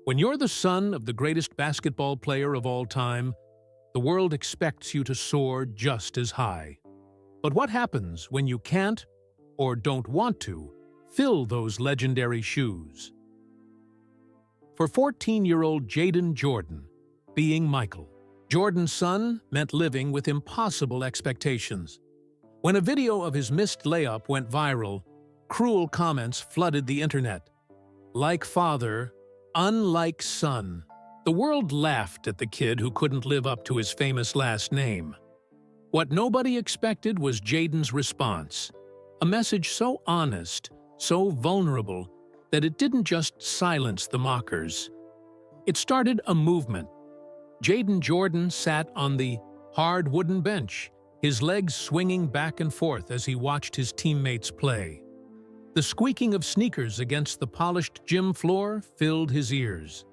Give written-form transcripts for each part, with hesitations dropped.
When you're the son of the greatest basketball player of all time, the world expects you to soar just as high. But what happens when you can't, or don't want to, fill those legendary shoes? For 14-year-old Jaden Jordan, being Michael Jordan's son meant living with impossible expectations. When a video of his missed layup went viral, cruel comments flooded the internet. Like father, unlike son. The world laughed at the kid who couldn't live up to his famous last name. What nobody expected was Jaden's response. A message so honest, so vulnerable, that it didn't just silence the mockers. It started a movement. Jaden Jordan sat on the hard wooden bench, his legs swinging back and forth as he watched his teammates play. The squeaking of sneakers against the polished gym floor filled his ears.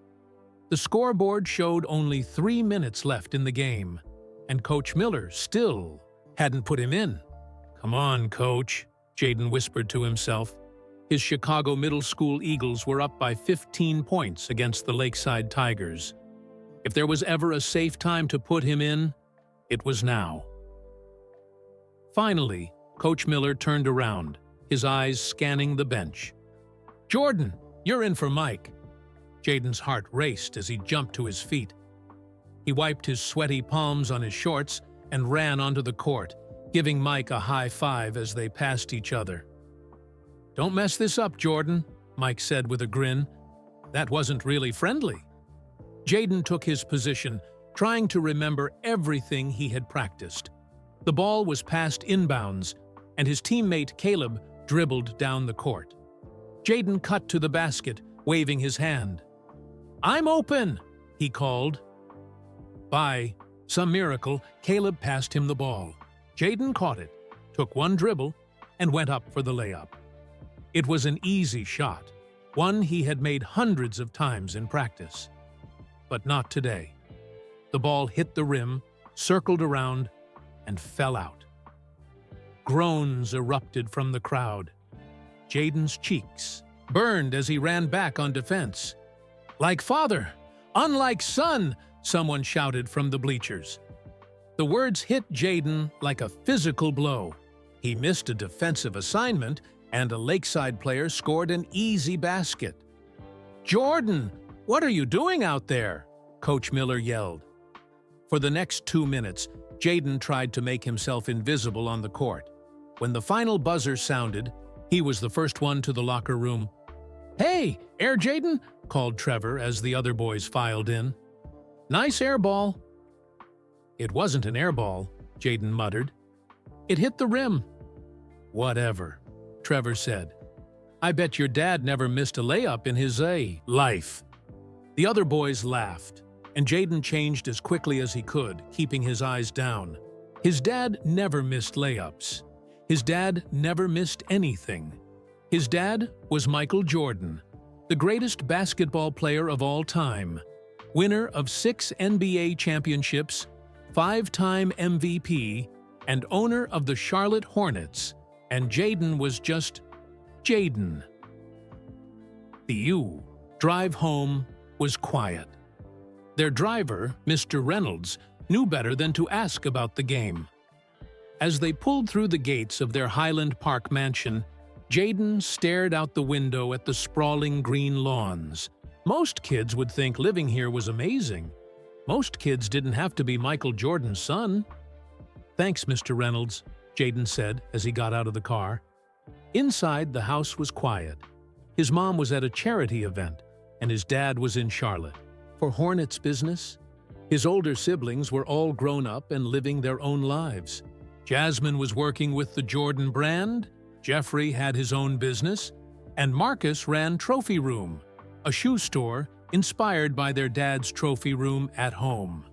The scoreboard showed only 3 minutes left in the game, and Coach Miller still hadn't put him in. "Come on, Coach," Jaden whispered to himself. His Chicago Middle School Eagles were up by 15 points against the Lakeside Tigers. If there was ever a safe time to put him in, it was now. Finally, Coach Miller turned around, his eyes scanning the bench. "Jordan, you're in for Mike." Jaden's heart raced as he jumped to his feet. He wiped his sweaty palms on his shorts and ran onto the court, giving Mike a high five as they passed each other. "Don't mess this up, Jordan," Mike said with a grin. "That wasn't really friendly." Jaden took his position, trying to remember everything he had practiced. The ball was passed inbounds, and his teammate Caleb dribbled down the court. Jaden cut to the basket, waving his hand. "I'm open," he called. By some miracle, Caleb passed him the ball. Jaden caught it, took one dribble, and went up for the layup. It was an easy shot, one he had made hundreds of times in practice. But not today. The ball hit the rim, circled around, and fell out. Groans erupted from the crowd. Jaden's cheeks burned as he ran back on defense. "Like father, unlike son," someone shouted from the bleachers. The words hit Jaden like a physical blow. He missed a defensive assignment, and a Lakeside player scored an easy basket. "Jordan, what are you doing out there?" Coach Miller yelled. For the next 2 minutes, Jaden tried to make himself invisible on the court. When the final buzzer sounded, he was the first one to the locker room. "Hey, Air Jaden," called Trevor as the other boys filed in. "Nice air ball." "It wasn't an air ball," Jaden muttered. "It hit the rim." "Whatever," Trevor said. "I bet your dad never missed a layup in his life." The other boys laughed, and Jaden changed as quickly as he could, keeping his eyes down. His dad never missed layups. His dad never missed anything. His dad was Michael Jordan, the greatest basketball player of all time, winner of 6 NBA championships, 5-time MVP, and owner of the Charlotte Hornets, and Jaden was just Jaden. The drive home was quiet. Their driver, Mr. Reynolds, knew better than to ask about the game. As they pulled through the gates of their Highland Park mansion, Jaden stared out the window at the sprawling green lawns. Most kids would think living here was amazing. Most kids didn't have to be Michael Jordan's son. "Thanks, Mr. Reynolds," Jaden said as he got out of the car. Inside, the house was quiet. His mom was at a charity event, and his dad was in Charlotte for Hornets business. His older siblings were all grown up and living their own lives. Jasmine was working with the Jordan brand, Jeffrey had his own business, and Marcus ran Trophy Room, a shoe store inspired by their dad's trophy room at home.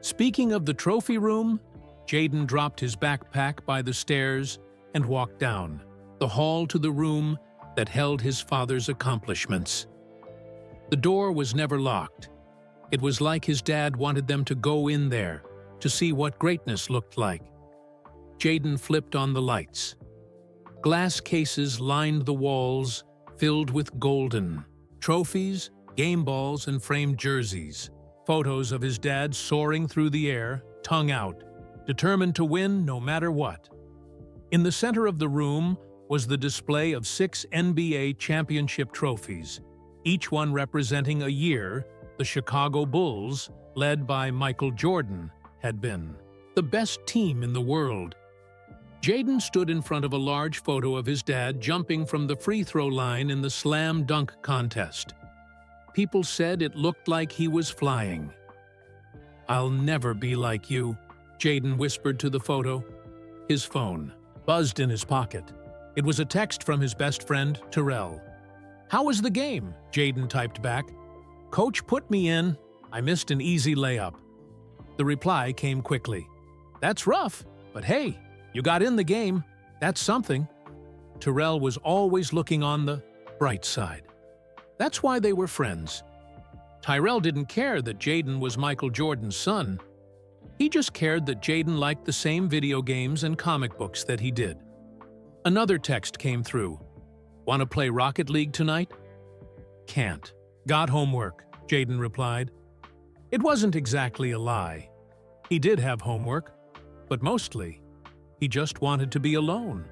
Speaking of the trophy room, Jaden dropped his backpack by the stairs and walked down the hall to the room that held his father's accomplishments. The door was never locked. It was like his dad wanted them to go in there to see what greatness looked like. Jaden flipped on the lights. Glass cases lined the walls, filled with golden trophies, game balls and framed jerseys, photos of his dad soaring through the air, tongue out, determined to win no matter what. In the center of the room was the display of 6 NBA championship trophies, each one representing a year the Chicago Bulls, led by Michael Jordan, had been the best team in the world. Jaden stood in front of a large photo of his dad jumping from the free throw line in the slam dunk contest. People said it looked like he was flying. "I'll never be like you," Jaden whispered to the photo. His phone buzzed in his pocket. It was a text from his best friend, Terrell. "How was the game?" Jaden typed back. "Coach put me in. I missed an easy layup." The reply came quickly. "That's rough, but hey, you got in the game. That's something." Terrell was always looking on the bright side. That's why they were friends. Tyrell didn't care that Jaden was Michael Jordan's son. He just cared that Jaden liked the same video games and comic books that he did. Another text came through. "Want to play Rocket League tonight?" "Can't. Got homework," Jaden replied. It wasn't exactly a lie. He did have homework, but mostly, he just wanted to be alone.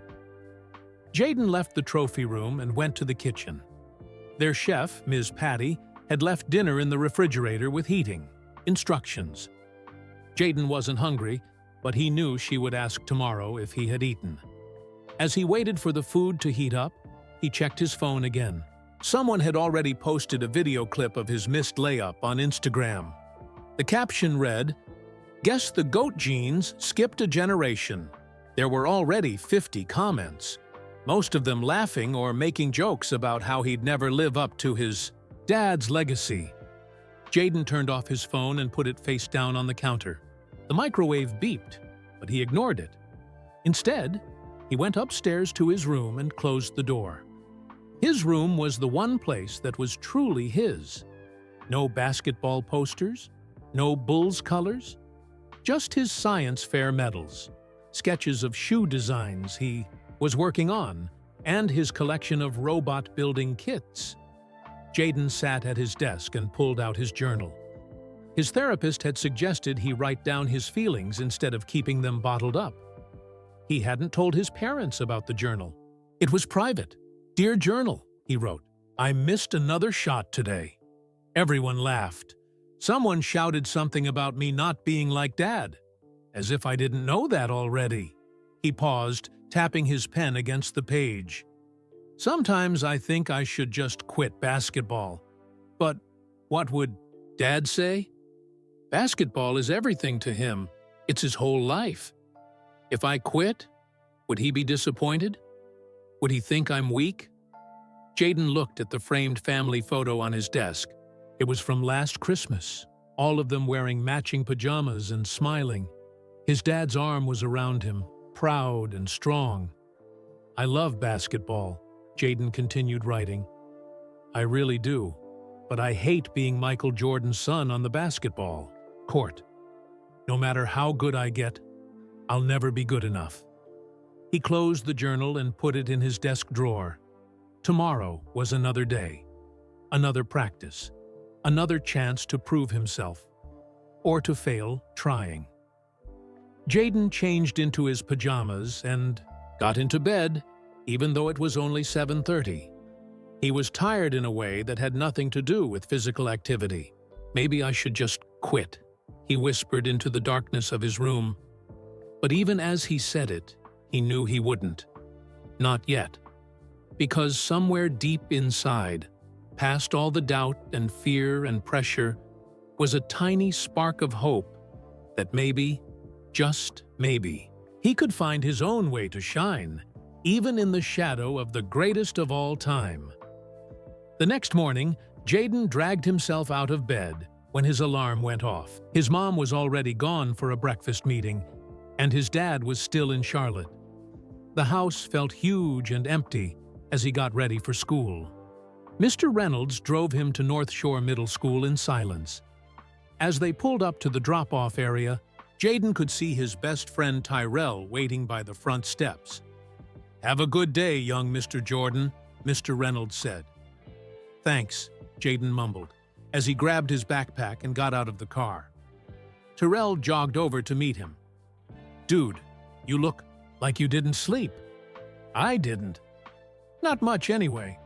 Jaden left the trophy room and went to the kitchen. Their chef, Ms. Patty, had left dinner in the refrigerator with heating instructions. Jaden wasn't hungry, but he knew she would ask tomorrow if he had eaten. As he waited for the food to heat up, he checked his phone again. Someone had already posted a video clip of his missed layup on Instagram. The caption read, "Guess the GOAT genes skipped a generation." There were already 50 comments, most of them laughing or making jokes about how he'd never live up to his dad's legacy. Jaden turned off his phone and put it face down on the counter. The microwave beeped, but he ignored it. Instead, he went upstairs to his room and closed the door. His room was the one place that was truly his. No basketball posters, no Bulls colors, just his science fair medals, sketches of shoe designs he was working on, and his collection of robot-building kits. Jaden sat at his desk and pulled out his journal. His therapist had suggested he write down his feelings instead of keeping them bottled up. He hadn't told his parents about the journal. It was private. "Dear Journal," he wrote, "I missed another shot today." Everyone laughed. Someone shouted something about me not being like Dad. As if I didn't know that already. He paused, tapping his pen against the page. "Sometimes I think I should just quit basketball. But what would Dad say? Basketball is everything to him. It's his whole life. If I quit, would he be disappointed? Would he think I'm weak?" Jaden looked at the framed family photo on his desk. It was from last Christmas, all of them wearing matching pajamas and smiling. His dad's arm was around him, proud and strong. "I love basketball," Jaden continued writing. "I really do, but I hate being Michael Jordan's son on the basketball court. No matter how good I get, I'll never be good enough." He closed the journal and put it in his desk drawer. Tomorrow was another day, another practice, another chance to prove himself, or to fail trying. Jaden changed into his pajamas and got into bed, even though it was only 7:30. He was tired in a way that had nothing to do with physical activity. "Maybe I should just quit," he whispered into the darkness of his room. But even as he said it, he knew he wouldn't. Not yet. Because somewhere deep inside, past all the doubt and fear and pressure, was a tiny spark of hope that maybe, just maybe, he could find his own way to shine, even in the shadow of the greatest of all time. The next morning, Jaden dragged himself out of bed when his alarm went off. His mom was already gone for a breakfast meeting, and his dad was still in Charlotte. The house felt huge and empty as he got ready for school. Mr. Reynolds drove him to North Shore Middle School in silence. As they pulled up to the drop-off area, Jaden could see his best friend Tyrell waiting by the front steps. "Have a good day, young Mr. Jordan," Mr. Reynolds said. "Thanks," Jaden mumbled, as he grabbed his backpack and got out of the car. Terrell jogged over to meet him. "Dude, you look like you didn't sleep." "I didn't." "Not much anyway."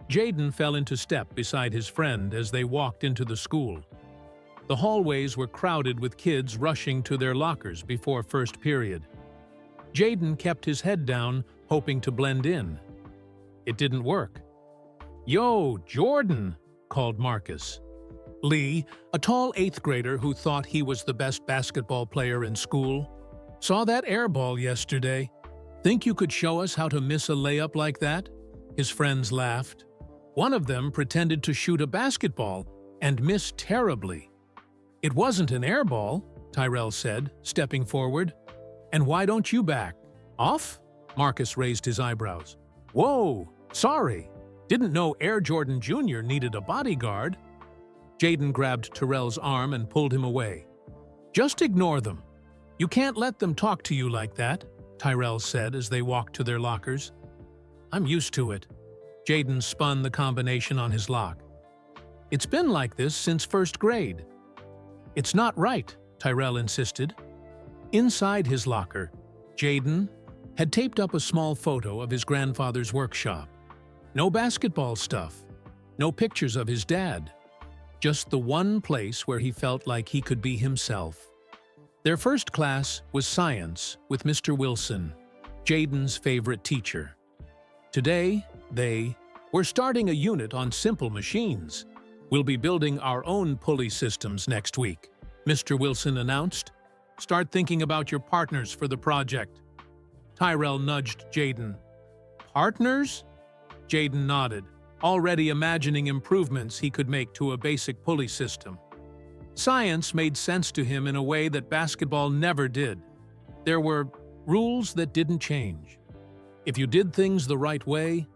Jaden fell into step beside his friend as they walked into the school. The hallways were crowded with kids rushing to their lockers before first period. Jaden kept his head down, hoping to blend in. It didn't work. "Yo, Jordan," called Marcus. Lee, a tall 8th grader who thought he was the best basketball player in school, "Saw that air ball yesterday. Think you could show us how to miss a layup like that?" His friends laughed. One of them pretended to shoot a basketball and missed terribly. "It wasn't an air ball," Tyrell said, stepping forward. "And why don't you back off?" Marcus raised his eyebrows. "Whoa, sorry. Didn't know Air Jordan Jr. needed a bodyguard." Jaden grabbed Terrell's arm and pulled him away. "Just ignore them. You can't let them talk to you like that," Tyrell said as they walked to their lockers. "I'm used to it." Jaden spun the combination on his lock. "It's been like this since first grade." "It's not right," Tyrell insisted. Inside his locker, Jaden had taped up a small photo of his grandfather's workshop. No basketball stuff, no pictures of his dad. Just the one place where he felt like he could be himself. Their first class was science with Mr. Wilson, Jaden's favorite teacher. Today, they were starting a unit on simple machines. "We'll be building our own pulley systems next week," Mr. Wilson announced. "Start thinking about your partners for the project." Tyrell nudged Jaden. "Partners?" Jaden nodded, already imagining improvements he could make to a basic pulley system. Science made sense to him in a way that basketball never did. There were rules that didn't change. If you did things the right way,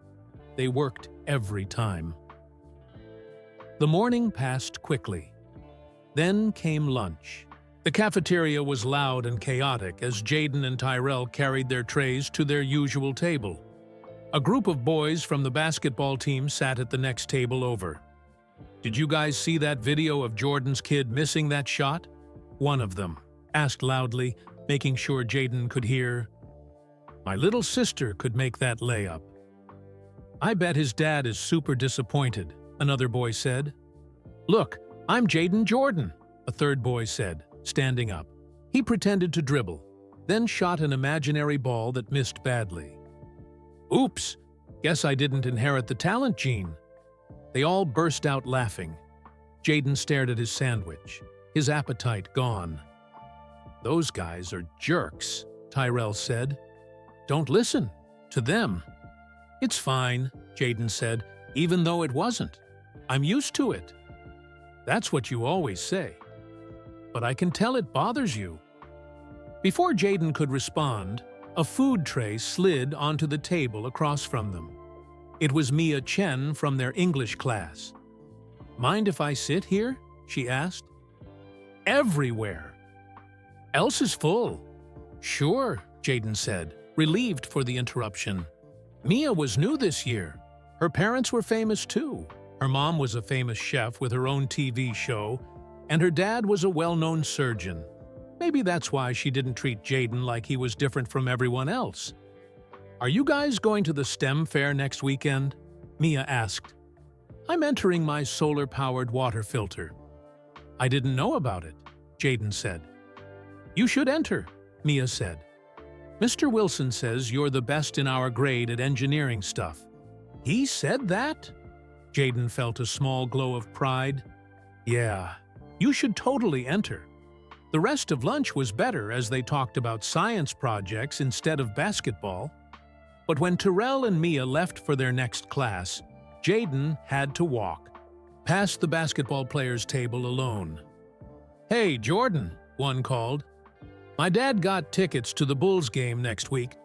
they worked every time. The morning passed quickly. Then came lunch. The cafeteria was loud and chaotic as Jaden and Tyrell carried their trays to their usual table. A group of boys from the basketball team sat at the next table over. "Did you guys see that video of Jordan's kid missing that shot?" One of them asked loudly, making sure Jaden could hear. "My little sister could make that layup." "I bet his dad is super disappointed," another boy said. "Look, I'm Jaden Jordan," a third boy said, standing up. He pretended to dribble, then shot an imaginary ball that missed badly. "Oops, guess I didn't inherit the talent gene." They all burst out laughing. Jaden stared at his sandwich, his appetite gone. "Those guys are jerks," Tyrell said. "Don't listen to them." "It's fine," Jaden said, "even though it wasn't. I'm used to it." "That's what you always say. But I can tell it bothers you." Before Jaden could respond, a food tray slid onto the table across from them. It was Mia Chen from their English class. "Mind if I sit here?" she asked. "Everywhere. Else is full." "Sure," Jaden said, relieved for the interruption. Mia was new this year. Her parents were famous too. Her mom was a famous chef with her own TV show, and her dad was a well-known surgeon. Maybe that's why she didn't treat Jaden like he was different from everyone else. "Are you guys going to the STEM fair next weekend?" Mia asked. "I'm entering my solar-powered water filter." "I didn't know about it," Jaden said. "You should enter," Mia said. "Mr. Wilson says you're the best in our grade at engineering stuff." "He said that?" Jaden felt a small glow of pride. "Yeah, you should totally enter." The rest of lunch was better as they talked about science projects instead of basketball. But when Terrell and Mia left for their next class, Jaden had to walk past the basketball players' table alone. "Hey, Jordan," one called. "My dad got tickets to the Bulls game next week.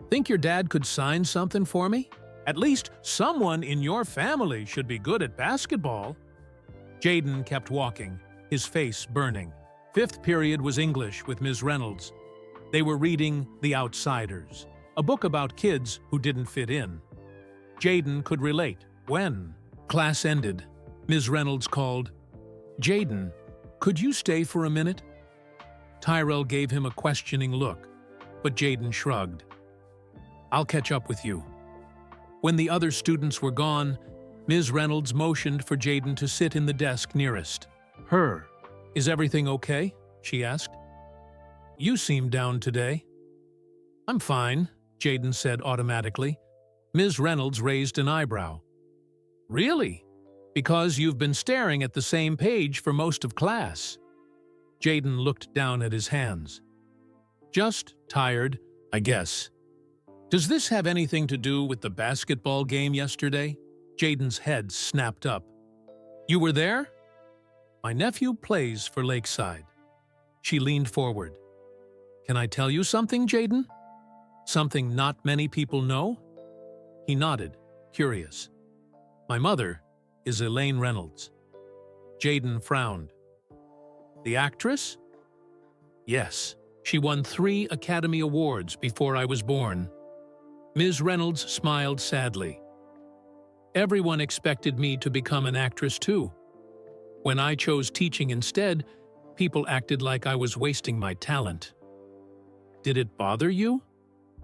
Think your dad could sign something for me? At least someone in your family should be good at basketball." Jaden kept walking, his face burning. Fifth period was English with Ms. Reynolds. They were reading The Outsiders, a book about kids who didn't fit in. Jaden could relate. When class ended, Ms. Reynolds called, "Jaden, could you stay for a minute?" Tyrell gave him a questioning look, but Jaden shrugged. "I'll catch up with you." When the other students were gone, Ms. Reynolds motioned for Jaden to sit in the desk nearest her. "Is everything okay?" she asked. "You seem down today." "I'm fine," Jaden said automatically. Ms. Reynolds raised an eyebrow. "Really? Because you've been staring at the same page for most of class." Jaden looked down at his hands. "Just tired, I guess." "Does this have anything to do with the basketball game yesterday?" Jaden's head snapped up. "You were there?" "My nephew plays for Lakeside." She leaned forward. "Can I tell you something, Jaden? Something not many people know?" He nodded, curious. "My mother is Elaine Reynolds." Jaden frowned. "The actress?" "Yes. She won 3 Academy Awards before I was born." Ms. Reynolds smiled sadly. "Everyone expected me to become an actress too. When I chose teaching instead, people acted like I was wasting my talent." "Did it bother you?"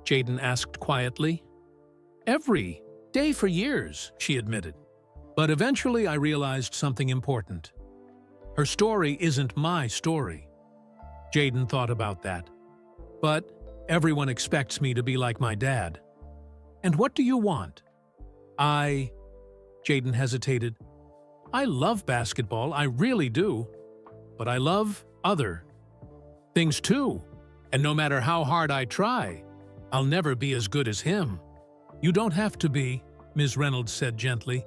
Jaden asked quietly. "Every day for years," she admitted. "But eventually I realized something important. Her story isn't my story." Jaden thought about that. "But everyone expects me to be like my dad." "And what do you want?" Jaden hesitated. "I love basketball, I really do. But I love other things too. And no matter how hard I try, I'll never be as good as him." "You don't have to be," Ms. Reynolds said gently.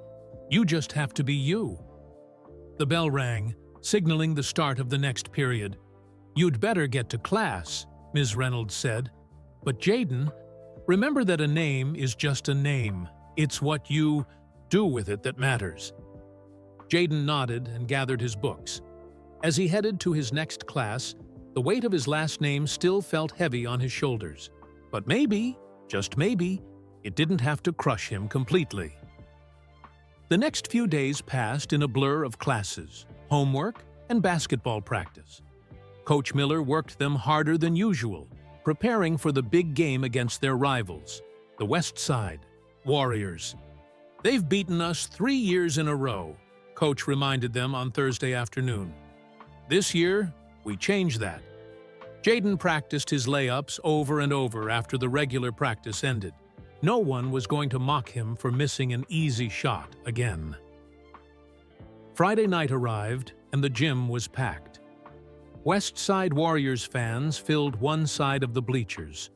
"You just have to be you." The bell rang, signaling the start of the next period. "You'd better get to class," Ms. Reynolds said. "But Jaden, remember that a name is just a name. It's what you do with it that matters." Jaden nodded and gathered his books. As he headed to his next class, the weight of his last name still felt heavy on his shoulders. But maybe, just maybe, it didn't have to crush him completely. The next few days passed in a blur of classes, homework, and basketball practice. Coach Miller worked them harder than usual, preparing for the big game against their rivals, the West Side Warriors. "They've beaten us 3 years in a row," Coach reminded them on Thursday afternoon. "This year, we changed that." Jaden practiced his layups over and over after the regular practice ended. No one was going to mock him for missing an easy shot again. Friday night arrived, and the gym was packed. West Side Warriors fans filled one side of the bleachers,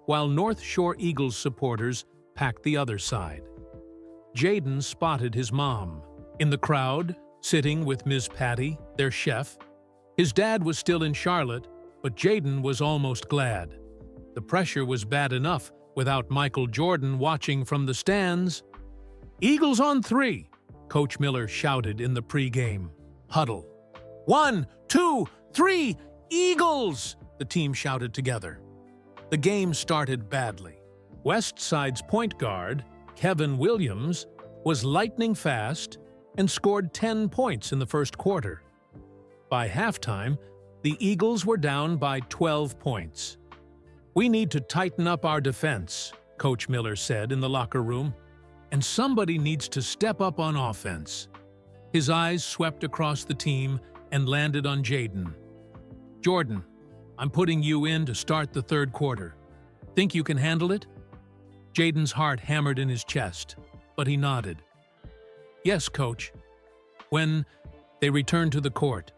while North Shore Eagles supporters packed the other side. Jaden spotted his mom in the crowd, sitting with Ms. Patty, their chef. His dad was still in Charlotte, but Jaden was almost glad. The pressure was bad enough without Michael Jordan watching from the stands. "Eagles on 3!" Coach Miller shouted in the pregame huddle. "1, 2, 3, Eagles!" the team shouted together. The game started badly. West Side's point guard, Kevin Williams, was lightning fast and scored 10 points in the first quarter. By halftime, the Eagles were down by 12 points. "We need to tighten up our defense," Coach Miller said in the locker room, "and somebody needs to step up on offense." His eyes swept across the team and landed on Jaden. "Jordan, I'm putting you in to start the third quarter. Think you can handle it?" Jaden's heart hammered in his chest, but he nodded. "Yes, Coach." When they returned to the court,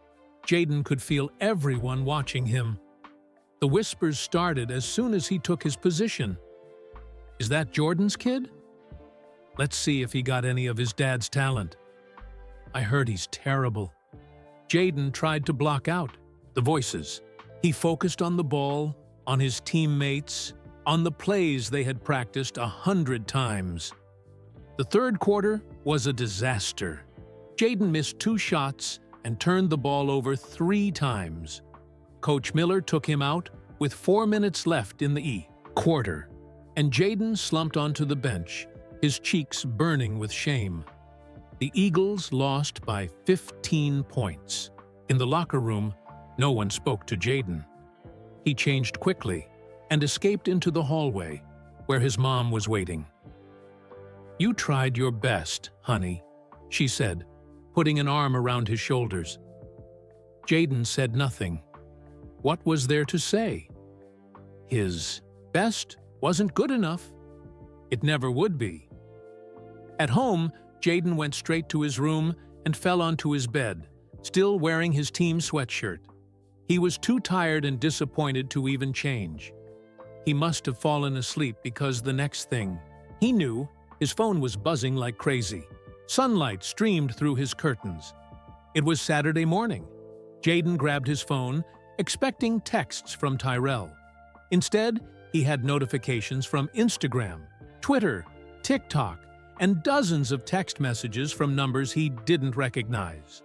Jaden could feel everyone watching him. The whispers started as soon as he took his position. "Is that Jordan's kid? Let's see if he got any of his dad's talent. I heard he's terrible." Jaden tried to block out the voices. He focused on the ball, on his teammates, on the plays they had practiced 100 times. The third quarter was a disaster. Jaden missed 2 shots and turned the ball over 3 times. Coach Miller took him out with 4 minutes left in the quarter, and Jaden slumped onto the bench, his cheeks burning with shame. The Eagles lost by 15 points. In the locker room, no one spoke to Jayden. He changed quickly and escaped into the hallway, where his mom was waiting. "You tried your best, honey," she said, putting an arm around his shoulders. Jayden said nothing. What was there to say? His best wasn't good enough. It never would be. At home, Jayden went straight to his room and fell onto his bed, still wearing his team sweatshirt. He was too tired and disappointed to even change. He must have fallen asleep because the next thing he knew, his phone was buzzing like crazy. Sunlight streamed through his curtains. It was Saturday morning. Jayden grabbed his phone, expecting texts from Tyrell. Instead, he had notifications from Instagram, Twitter, TikTok, and dozens of text messages from numbers he didn't recognize.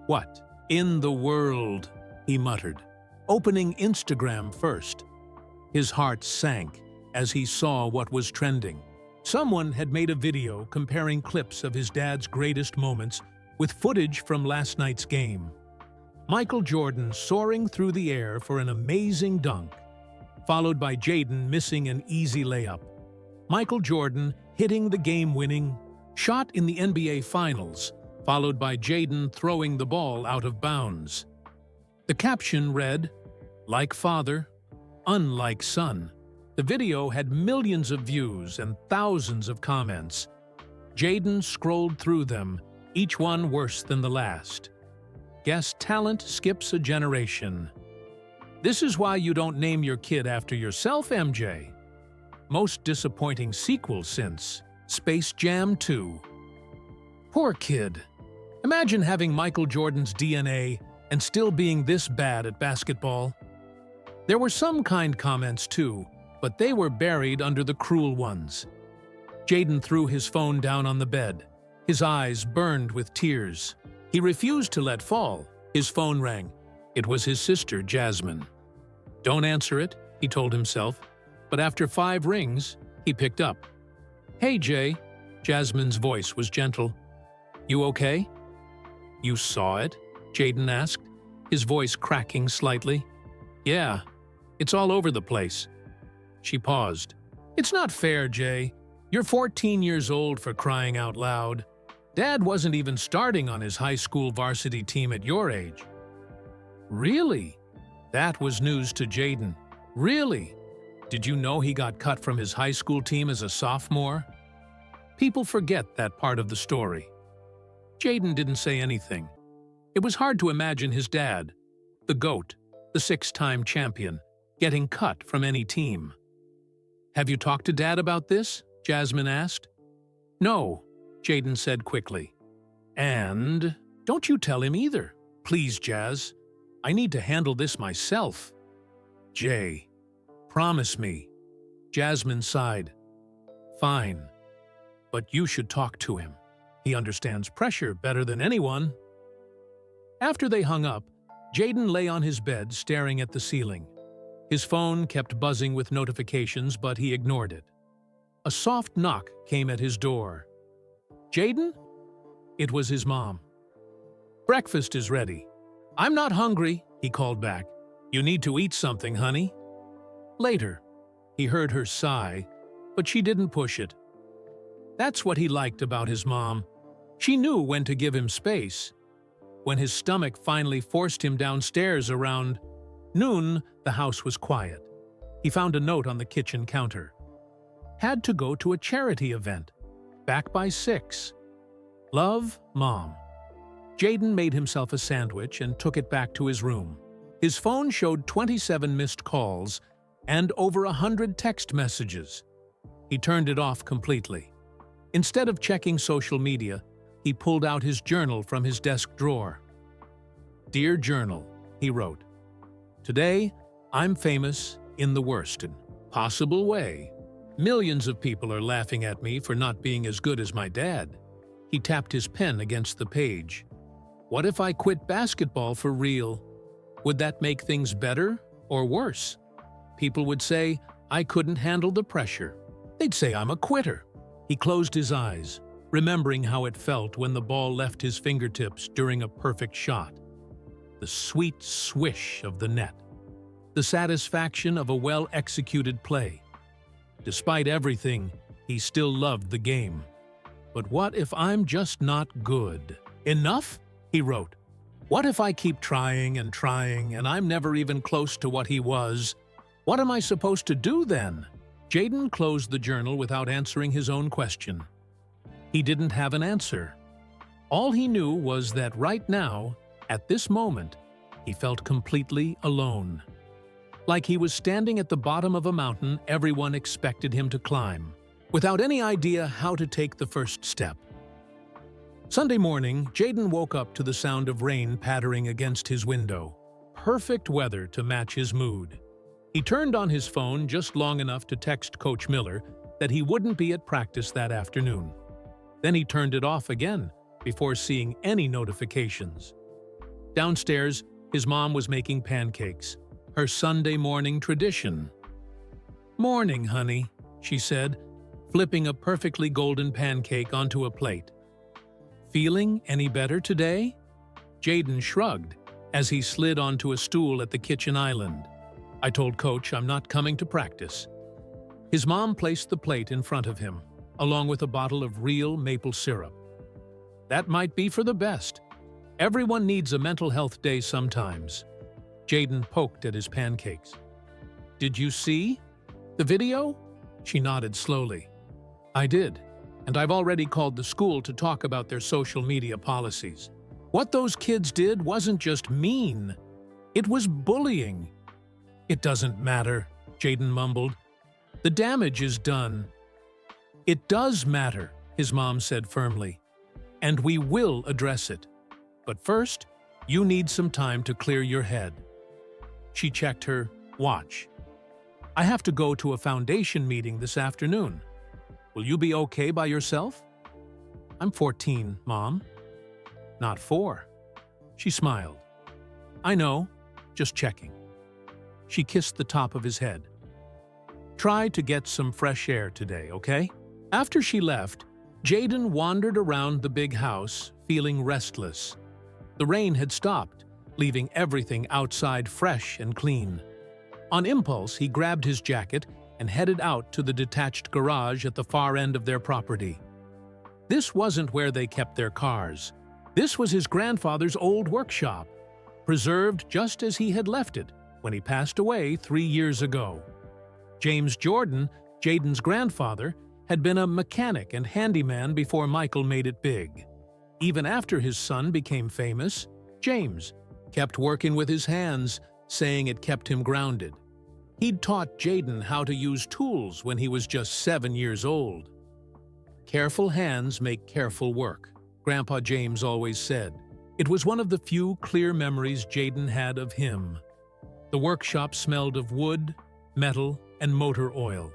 "What in the world?" he muttered, opening Instagram first. His heart sank as he saw what was trending. Someone had made a video comparing clips of his dad's greatest moments with footage from last night's game. Michael Jordan soaring through the air for an amazing dunk, followed by Jayden missing an easy layup. Michael Jordan hitting the game-winning shot in the NBA Finals, followed by Jayden throwing the ball out of bounds. The caption read, "Like father, unlike son." The video had millions of views and thousands of comments. Jayden scrolled through them, each one worse than the last. Guess talent skips a generation. This is why you don't name your kid after yourself, MJ. Most disappointing sequel since Space Jam 2. Poor kid. Imagine having Michael Jordan's DNA and still being this bad at basketball. There were some kind comments too, but they were buried under the cruel ones. Jayden threw his phone down on the bed. His eyes burned with tears. He refused to let fall. His phone rang. It was his sister, Jasmine. "Don't answer it," he told himself, but after 5 rings, he picked up. "Hey, Jay." Jasmine's voice was gentle. "You okay?" "You saw it?" Jayden asked, his voice cracking slightly. "Yeah, it's all over the place." She paused. "It's not fair, Jay. You're 14 years old, for crying out loud. Dad wasn't even starting on his high school varsity team at your age." "Really?" That was news to Jayden. "Really? Did you know he got cut from his high school team as a sophomore?" People forget that part of the story. Jayden didn't say anything. It was hard to imagine his dad, the GOAT, the 6-time champion, getting cut from any team. "Have you talked to Dad about this?" Jasmine asked. "No," Jayden said quickly. "And don't you tell him either. Please, Jazz. I need to handle this myself." "Jay, promise me." Jasmine sighed. "Fine. But you should talk to him. He understands pressure better than anyone." After they hung up, Jayden lay on his bed staring at the ceiling. His phone kept buzzing with notifications, but he ignored it. A soft knock came at his door. "Jayden?" It was his mom. "Breakfast is ready." "I'm not hungry," he called back. "You need to eat something, honey." Later, he heard her sigh, but she didn't push it. That's what he liked about his mom. She knew when to give him space. When his stomach finally forced him downstairs around noon, the house was quiet. He found a note on the kitchen counter. Had to go to a charity event. Back by 6. Love, Mom. Jayden made himself a sandwich and took it back to his room. His phone showed 27 missed calls and over 100 text messages. He turned it off completely. Instead of checking social media, he pulled out his journal from his desk drawer. "Dear Journal," he wrote. "Today, I'm famous in the worst possible way. Millions of people are laughing at me for not being as good as my dad." He tapped his pen against the page. "What if I quit basketball for real? Would that make things better or worse? People would say I couldn't handle the pressure. They'd say I'm a quitter." He closed his eyes, remembering how it felt when the ball left his fingertips during a perfect shot. The sweet swish of the net. The satisfaction of a well-executed play. Despite everything, he still loved the game. But what if I'm just not good? Enough? He wrote. What if I keep trying and I'm never even close to what he was? What am I supposed to do then? Jayden closed the journal without answering his own question. He didn't have an answer. All he knew was that right now, at this moment, he felt completely alone. Like he was standing at the bottom of a mountain everyone expected him to climb, without any idea how to take the first step. Sunday morning, Jayden woke up to the sound of rain pattering against his window. Perfect weather to match his mood. He turned on his phone just long enough to text Coach Miller that he wouldn't be at practice that afternoon. Then he turned it off again before seeing any notifications. Downstairs, his mom was making pancakes, her Sunday morning tradition. "Morning, honey," she said, flipping a perfectly golden pancake onto a plate. "Feeling any better today?" Jayden shrugged as he slid onto a stool at the kitchen island. "I told Coach I'm not coming to practice." His mom placed the plate in front of him, along with a bottle of real maple syrup. "That might be for the best. Everyone needs a mental health day sometimes." Jayden poked at his pancakes. "Did you see the video?" She nodded slowly. "I did, and I've already called the school to talk about their social media policies. What those kids did wasn't just mean. It was bullying." "It doesn't matter," Jayden mumbled. "The damage is done." "It does matter," his mom said firmly. "And we will address it. But first, you need some time to clear your head." She checked her watch. "I have to go to a foundation meeting this afternoon. Will you be okay by yourself?" "I'm 14, Mom." "Not 4." She smiled. "I know, just checking." She kissed the top of his head. "Try to get some fresh air today, okay?" After she left, Jayden wandered around the big house, feeling restless. The rain had stopped, leaving everything outside fresh and clean. On impulse, he grabbed his jacket and headed out to the detached garage at the far end of their property. This wasn't where they kept their cars. This was his grandfather's old workshop, preserved just as he had left it when he passed away 3 years ago. James Jordan, Jayden's grandfather, had been a mechanic and handyman before Michael made it big. Even after his son became famous, James kept working with his hands, saying it kept him grounded. He'd taught Jayden how to use tools when he was just 7 years old. "Careful hands make careful work," Grandpa James always said. It was one of the few clear memories Jayden had of him. The workshop smelled of wood, metal, and motor oil,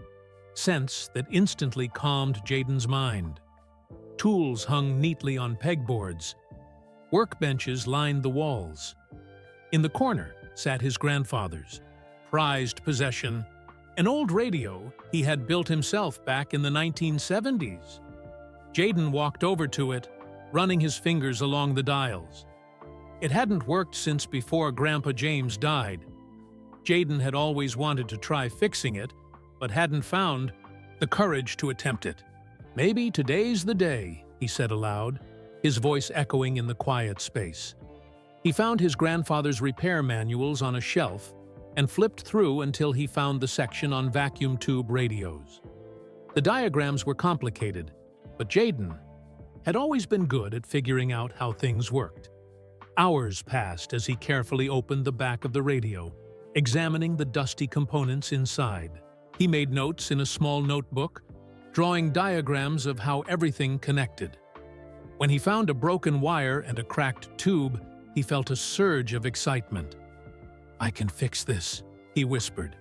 scents that instantly calmed Jayden's mind. Tools hung neatly on pegboards. Workbenches lined the walls. In the corner sat his grandfather's prized possession, an old radio he had built himself back in the 1970s. Jayden walked over to it, running his fingers along the dials. It hadn't worked since before Grandpa James died. Jayden had always wanted to try fixing it, but hadn't found the courage to attempt it. "Maybe today's the day," he said aloud, his voice echoing in the quiet space. He found his grandfather's repair manuals on a shelf and flipped through until he found the section on vacuum tube radios. The diagrams were complicated, but Jayden had always been good at figuring out how things worked. Hours passed as he carefully opened the back of the radio, examining the dusty components inside. He made notes in a small notebook, drawing diagrams of how everything connected. When he found a broken wire and a cracked tube, he felt a surge of excitement. "I can fix this," he whispered.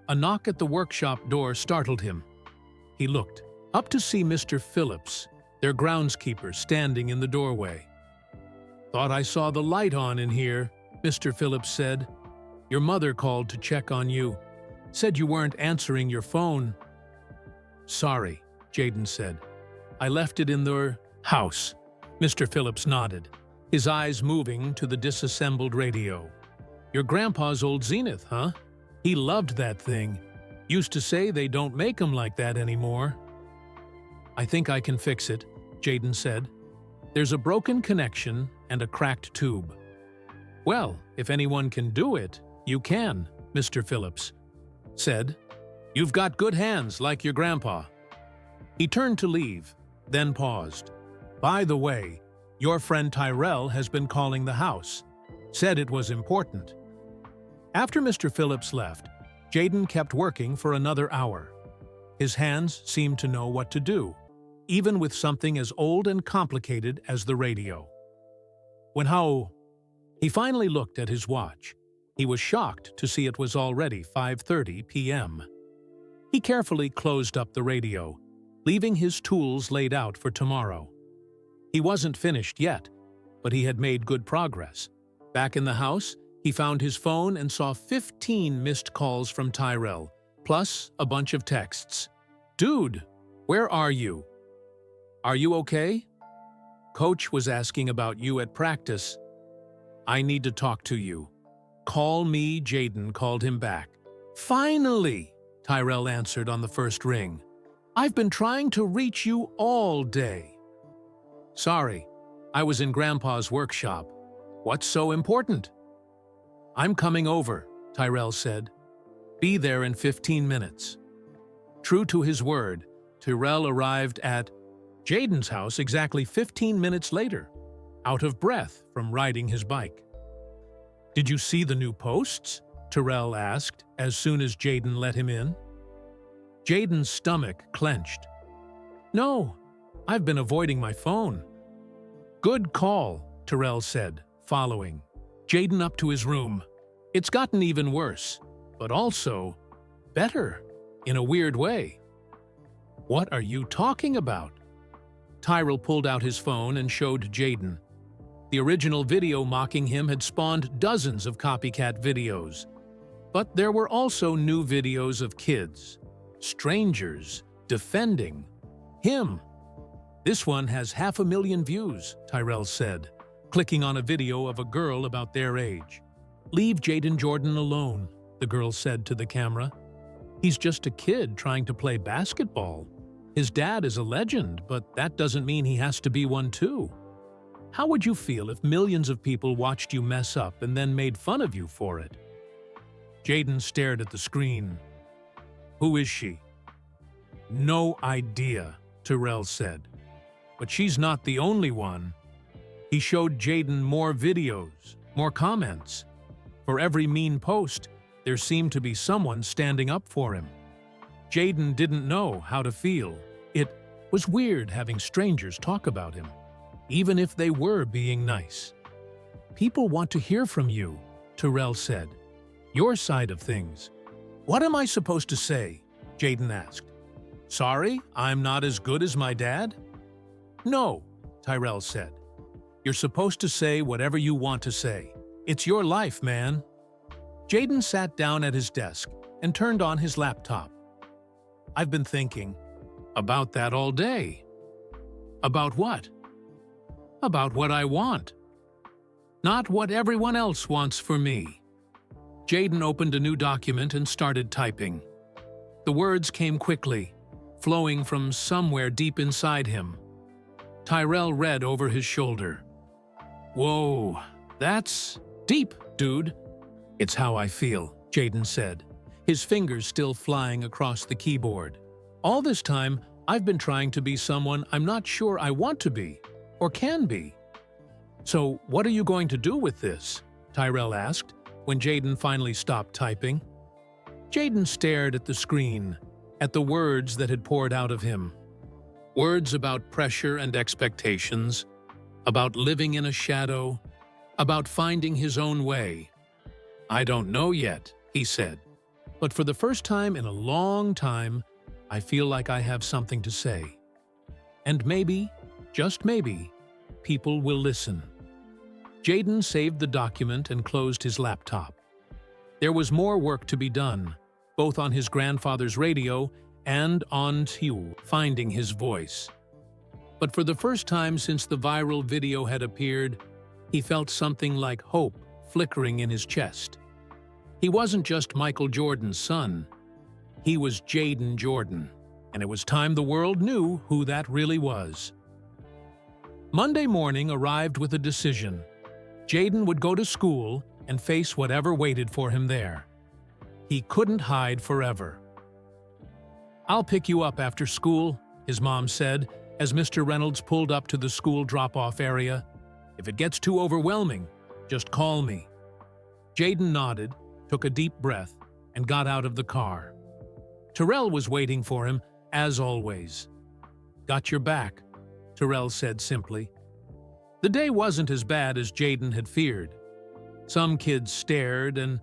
A knock at the workshop door startled him. He looked up to see Mr. Phillips, their groundskeeper, standing in the doorway. "Thought I saw the light on in here," Mr. Phillips said. "Your mother called to check on you. Said you weren't answering your phone." "Sorry," Jayden said. I left it in the house. Mr. Phillips nodded, his eyes moving to the disassembled radio. Your grandpa's old Zenith, huh? He loved that thing. Used to say they don't make 'em like that anymore. I think I can fix it, Jayden said. There's a broken connection and a cracked tube. Well, if anyone can do it, you can, Mr. Phillips said. You've got good hands like your grandpa. He turned to leave, then paused. By the way, your friend Tyrell has been calling the house. Said it was important. After Mr. Phillips left, Jayden kept working for another hour. His hands seemed to know what to do, even with something as old and complicated as the radio. He finally looked at his watch. He was shocked to see it was already 5:30 p.m. He carefully closed up the radio, leaving his tools laid out for tomorrow. He wasn't finished yet, but he had made good progress. Back in the house, he found his phone and saw 15 missed calls from Tyrell, plus a bunch of texts. Dude, where are you? Are you okay? Coach was asking about you at practice. I need to talk to you. Call me, Jayden called him back. Finally, Tyrell answered on the first ring. I've been trying to reach you all day. Sorry, I was in Grandpa's workshop. What's so important? I'm coming over, Tyrell said. Be there in 15 minutes. True to his word, Tyrell arrived at Jayden's house exactly 15 minutes later, out of breath from riding his bike. Did you see the new posts? Tyrell asked as soon as Jayden let him in. Jayden's stomach clenched. No, I've been avoiding my phone. Good call, Tyrell said, following Jayden up to his room. It's gotten even worse, but also better, in a weird way. What are you talking about? Tyrell pulled out his phone and showed Jayden. The original video mocking him had spawned dozens of copycat videos. But there were also new videos of kids, strangers, defending him. This one has 500,000 views, Tyrell said, clicking on a video of a girl about their age. Leave Jayden Jordan alone, the girl said to the camera. He's just a kid trying to play basketball. His dad is a legend, but that doesn't mean he has to be one too. How would you feel if millions of people watched you mess up and then made fun of you for it? Jayden stared at the screen. Who is she? No idea, Tyrell said. But she's not the only one. He showed Jayden more videos, more comments. For every mean post, there seemed to be someone standing up for him. Jayden didn't know how to feel. It was weird having strangers talk about him, even if they were being nice. People want to hear from you, Tyrell said. Your side of things. What am I supposed to say? Jayden asked. Sorry, I'm not as good as my dad? No, Tyrell said. You're supposed to say whatever you want to say. It's your life, man. Jayden sat down at his desk and turned on his laptop. I've been thinking about that all day. About what? About what I want. Not what everyone else wants for me. Jayden opened a new document and started typing. The words came quickly, flowing from somewhere deep inside him. Tyrell read over his shoulder. Whoa, that's deep, dude. It's how I feel, Jayden said, his fingers still flying across the keyboard. All this time, I've been trying to be someone I'm not sure I want to be, or can be. So what are you going to do with this? Tyrell asked, when Jayden finally stopped typing. Jayden stared at the screen, at the words that had poured out of him. Words about pressure and expectations, about living in a shadow, about finding his own way. I don't know yet, he said, but for the first time in a long time, I feel like I have something to say. And maybe, just maybe, people will listen. Jayden saved the document and closed his laptop. There was more work to be done, both on his grandfather's radio and on finding his voice. But for the first time since the viral video had appeared, he felt something like hope flickering in his chest. He wasn't just Michael Jordan's son. He was Jayden Jordan, and it was time the world knew who that really was. Monday morning arrived with a decision. Jayden would go to school and face whatever waited for him there. He couldn't hide forever. "I'll pick you up after school," his mom said, as Mr. Reynolds pulled up to the school drop-off area. "If it gets too overwhelming, just call me." Jayden nodded, took a deep breath, and got out of the car. Terrell was waiting for him, as always. "Got your back," Terrell said simply. The day wasn't as bad as Jayden had feared. Some kids stared and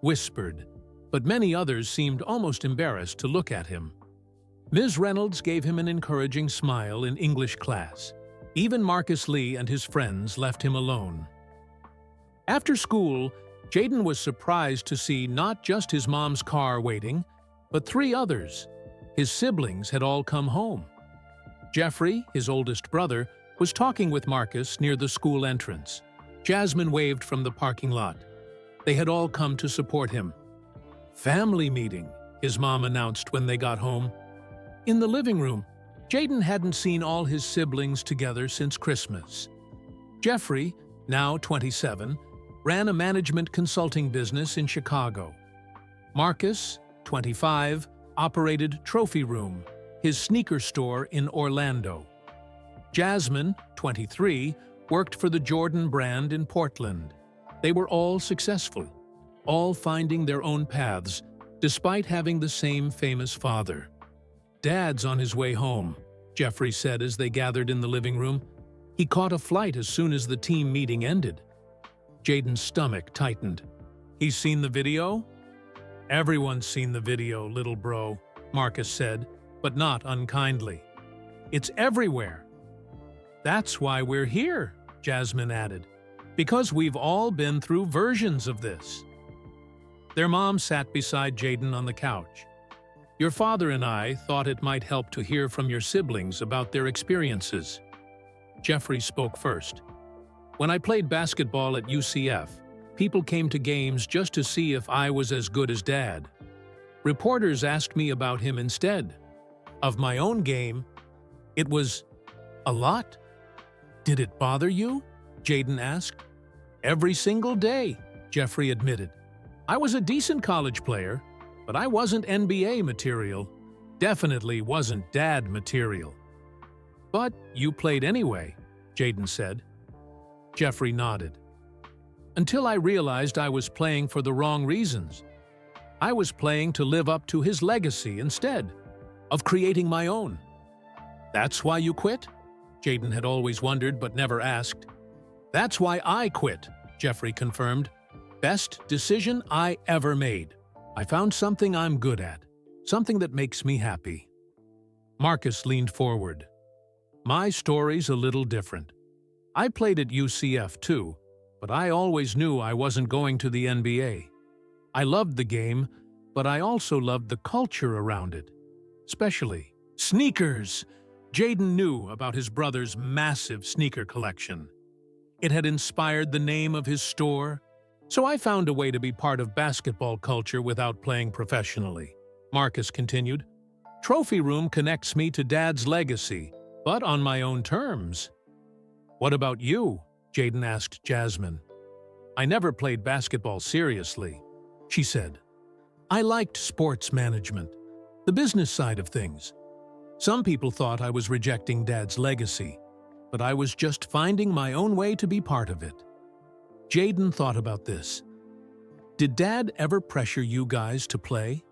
whispered, but many others seemed almost embarrassed to look at him. Ms. Reynolds gave him an encouraging smile in English class. Even Marcus Lee and his friends left him alone. After school, Jayden was surprised to see not just his mom's car waiting, but 3 others. His siblings had all come home. Jeffrey, his oldest brother, was talking with Marcus near the school entrance. Jasmine waved from the parking lot. They had all come to support him. "Family meeting," his mom announced when they got home. In the living room, Jayden hadn't seen all his siblings together since Christmas. Jeffrey, now 27, ran a management consulting business in Chicago. Marcus, 25, operated Trophy Room, his sneaker store in Orlando. Jasmine, 23, worked for the Jordan brand in Portland. They were all successful, all finding their own paths, despite having the same famous father. "Dad's on his way home," Jeffrey said as they gathered in the living room. "He caught a flight as soon as the team meeting ended." Jayden's stomach tightened. "He's seen the video?" "Everyone's seen the video, little bro," Marcus said, but not unkindly. "It's everywhere." "That's why we're here," Jasmine added, "because we've all been through versions of this." Their mom sat beside Jayden on the couch. "Your father and I thought it might help to hear from your siblings about their experiences." Jeffrey spoke first. "When I played basketball at UCF, people came to games just to see if I was as good as Dad. Reporters asked me about him instead. Of my own game, it was a lot." "Did it bother you?" Jayden asked. "Every single day," Jeffrey admitted. "I was a decent college player, but I wasn't NBA material. Definitely wasn't Dad material." "But you played anyway," Jayden said. Jeffrey nodded. "Until I realized I was playing for the wrong reasons. I was playing to live up to his legacy instead of creating my own." "That's why you quit?" Jayden had always wondered but never asked. "That's why I quit," Jeffrey confirmed. "Best decision I ever made. I found something I'm good at, something that makes me happy." Marcus leaned forward. "My story's a little different. I played at UCF too, but I always knew I wasn't going to the NBA. I loved the game, but I also loved the culture around it. Especially sneakers." Jayden knew about his brother's massive sneaker collection. It had inspired the name of his store. "So I found a way to be part of basketball culture without playing professionally," Marcus continued. "Trophy Room connects me to Dad's legacy, but on my own terms." "What about you?" Jayden asked Jasmine. "I never played basketball seriously," she said. "I liked sports management, the business side of things. Some people thought I was rejecting Dad's legacy, but I was just finding my own way to be part of it." Jayden thought about this. "Did Dad ever pressure you guys to play?"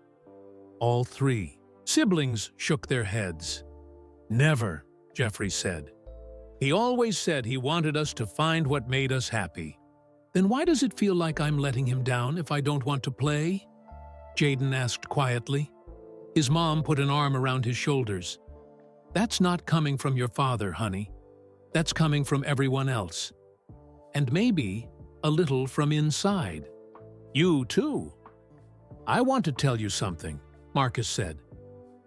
All 3 siblings shook their heads. "Never," Jeffrey said. "He always said he wanted us to find what made us happy." "Then why does it feel like I'm letting him down if I don't want to play?" Jayden asked quietly. His mom put an arm around his shoulders. "That's not coming from your father, honey. That's coming from everyone else. And maybe a little from inside. You too." "I want to tell you something," Marcus said.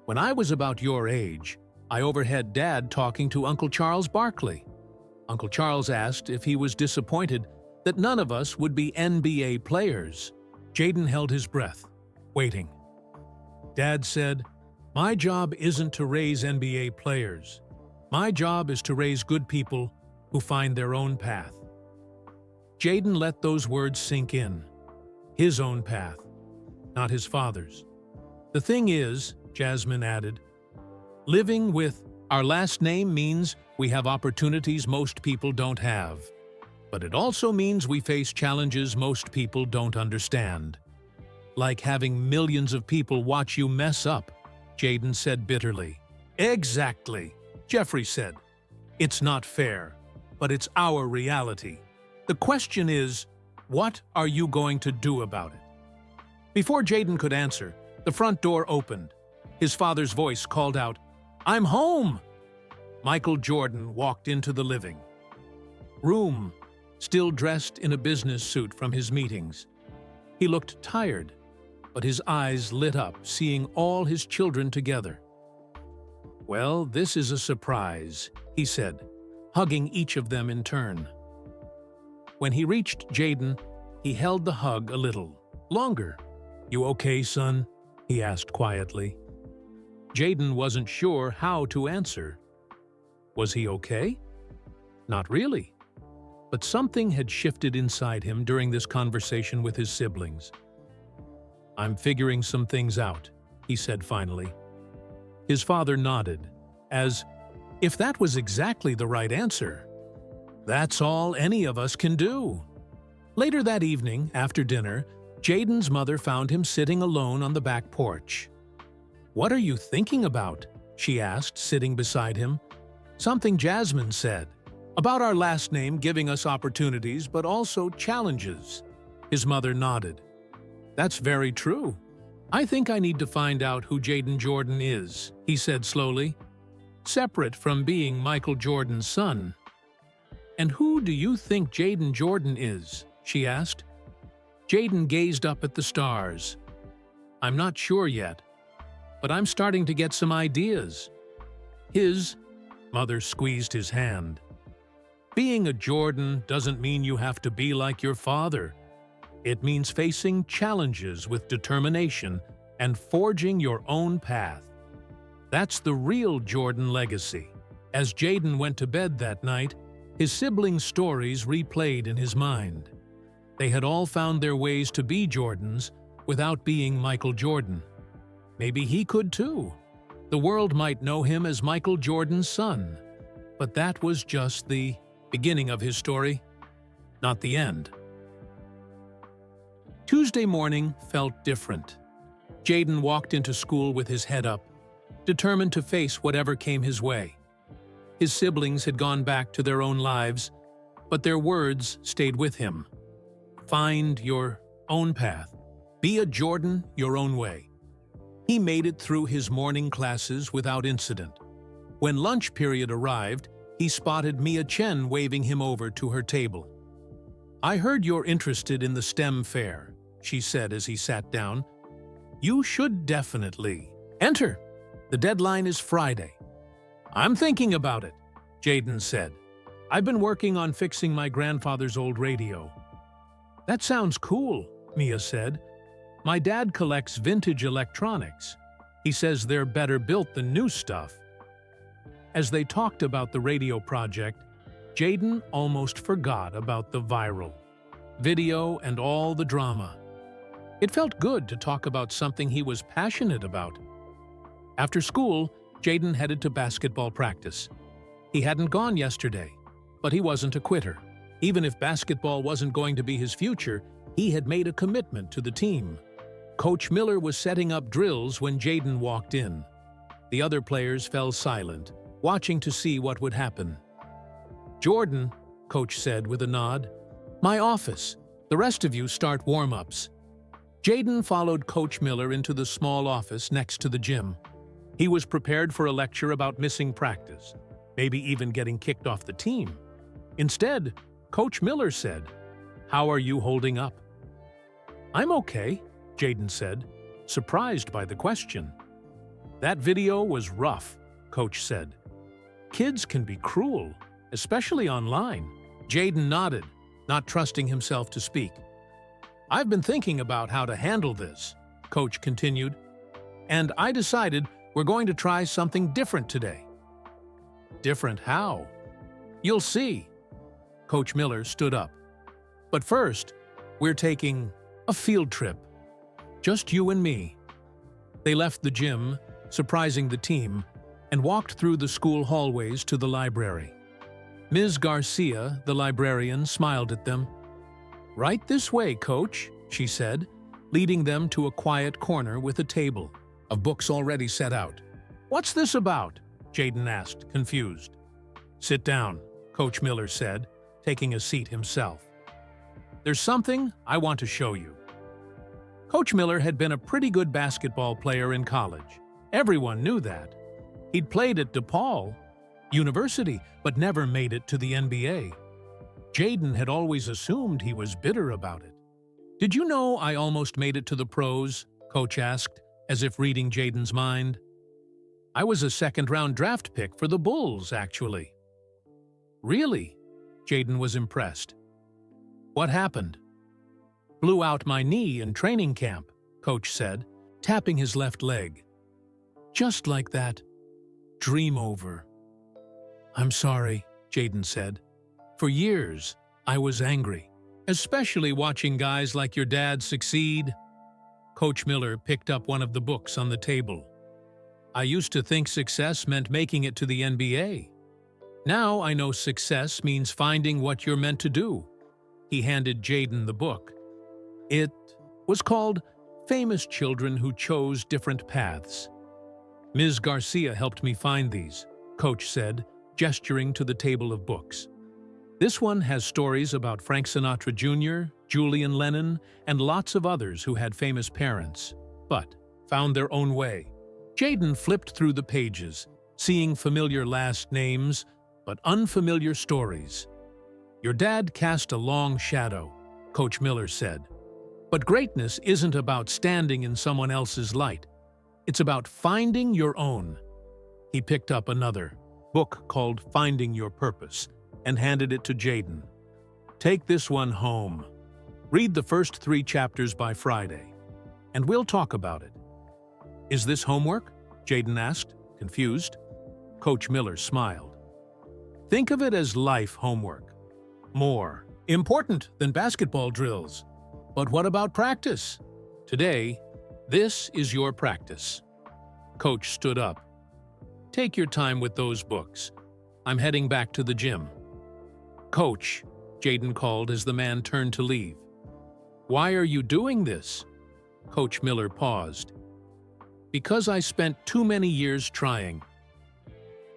"When I was about your age, I overheard Dad talking to Uncle Charles Barkley. Uncle Charles asked if he was disappointed that none of us would be NBA players. Jaden held his breath, waiting. Dad said, "My job isn't to raise NBA players. My job is to raise good people who find their own path." Jaden let those words sink in. His own path, not his father's. "The thing is," Jasmine added, "living with our last name means we have opportunities most people don't have. But it also means we face challenges most people don't understand. Like having millions of people watch you mess up," Jaden said bitterly. "Exactly," Jeffrey said. "It's not fair, but it's our reality. The question is, what are you going to do about it?" Before Jaden could answer, the front door opened. His father's voice called out, "I'm home!" Michael Jordan walked into the living room, still dressed in a business suit from his meetings. He looked tired, but his eyes lit up seeing all his children together. "Well, this is a surprise," he said, hugging each of them in turn. When he reached Jaden, he held the hug a little longer. "You okay, son?" he asked quietly. Jaden wasn't sure how to answer. Was he okay? Not really. But something had shifted inside him during this conversation with his siblings. "I'm figuring some things out," he said finally. His father nodded, as if that was exactly the right answer. That's all any of us can do. Later that evening, after dinner, Jaden's mother found him sitting alone on the back porch. "What are you thinking about?" she asked, sitting beside him. "Something Jasmine said. About our last name giving us opportunities, but also challenges." His mother nodded. "That's very true. I think I need to find out who Jaden Jordan is," he said slowly, "separate from being Michael Jordan's son." "And who do you think Jaden Jordan is?" she asked. Jaden gazed up at the stars. "I'm not sure yet, but I'm starting to get some ideas." His mother squeezed his hand. "Being a Jordan doesn't mean you have to be like your father. It means facing challenges with determination and forging your own path. That's the real Jordan legacy." As Jaden went to bed that night, his siblings' stories replayed in his mind. They had all found their ways to be Jordans without being Michael Jordan. Maybe he could too. The world might know him as Michael Jordan's son. But that was just the beginning of his story, not the end. Tuesday morning felt different. Jaden walked into school with his head up, determined to face whatever came his way. His siblings had gone back to their own lives, but their words stayed with him. Find your own path. Be a Jordan your own way. He made it through his morning classes without incident. When lunch period arrived, he spotted Mia Chen waving him over to her table. "I heard you're interested in the STEM fair," she said as he sat down. "You should definitely enter. The deadline is Friday." "I'm thinking about it," Jaden said. "I've been working on fixing my grandfather's old radio." "That sounds cool," Mia said. "My dad collects vintage electronics. He says they're better built than new stuff." As they talked about the radio project, Jaden almost forgot about the viral video and all the drama. It felt good to talk about something he was passionate about. After school, Jaden headed to basketball practice. He hadn't gone yesterday, but he wasn't a quitter. Even if basketball wasn't going to be his future, he had made a commitment to the team. Coach Miller was setting up drills when Jaden walked in. The other players fell silent, watching to see what would happen. "Jordan," Coach said with a nod. "My office. The rest of you start warm-ups." Jaden followed Coach Miller into the small office next to the gym. He was prepared for a lecture about missing practice, maybe even getting kicked off the team. Instead, Coach Miller said, "How are you holding up?" "I'm okay," Jaden said, surprised by the question. "That video was rough," Coach said. Kids can be cruel, especially online. Jaden nodded, not trusting himself to speak. I've been thinking about how to handle this, Coach continued, and I decided we're going to try something different today. Different how? You'll see. Coach Miller stood up. But first, we're taking a field trip. Just you and me. They left the gym, surprising the team, and walked through the school hallways to the library. Ms. Garcia, the librarian, smiled at them. Right this way, Coach, she said, leading them to a quiet corner with a table of books already set out. What's this about? Jaden asked, confused. Sit down, Coach Miller said, taking a seat himself. There's something I want to show you. Coach Miller had been a pretty good basketball player in college. Everyone knew that. He'd played at DePaul University, but never made it to the NBA. Jaden had always assumed he was bitter about it. Did you know I almost made it to the pros? Coach asked, as if reading Jaden's mind. I was a second-round draft pick for the Bulls, actually. Really? Jaden was impressed. What happened? Blew out my knee in training camp, Coach said, tapping his left leg. Just like that. Dream over. I'm sorry, Jaden said. For years, I was angry, especially watching guys like your dad succeed. Coach Miller picked up one of the books on the table. I used to think success meant making it to the NBA. Now I know success means finding what you're meant to do. He handed Jaden the book. It was called Famous Children Who Chose Different Paths. Ms. Garcia helped me find these, Coach said, gesturing to the table of books. This one has stories about Frank Sinatra Jr., Julian Lennon, and lots of others who had famous parents, but found their own way. Jaden flipped through the pages, seeing familiar last names, but unfamiliar stories. Your dad cast a long shadow, Coach Miller said. But greatness isn't about standing in someone else's light. It's about finding your own. He picked up another book called Finding Your Purpose and handed it to Jaden. Take this one home. Read the first 3 chapters by Friday, and we'll talk about it. Is this homework? Jaden asked, confused. Coach Miller smiled. Think of it as life homework. More important than basketball drills. But what about practice? Today, this is your practice. Coach stood up. Take your time with those books. I'm heading back to the gym. Coach, Jaden called as the man turned to leave. Why are you doing this? Coach Miller paused. Because I spent too many years trying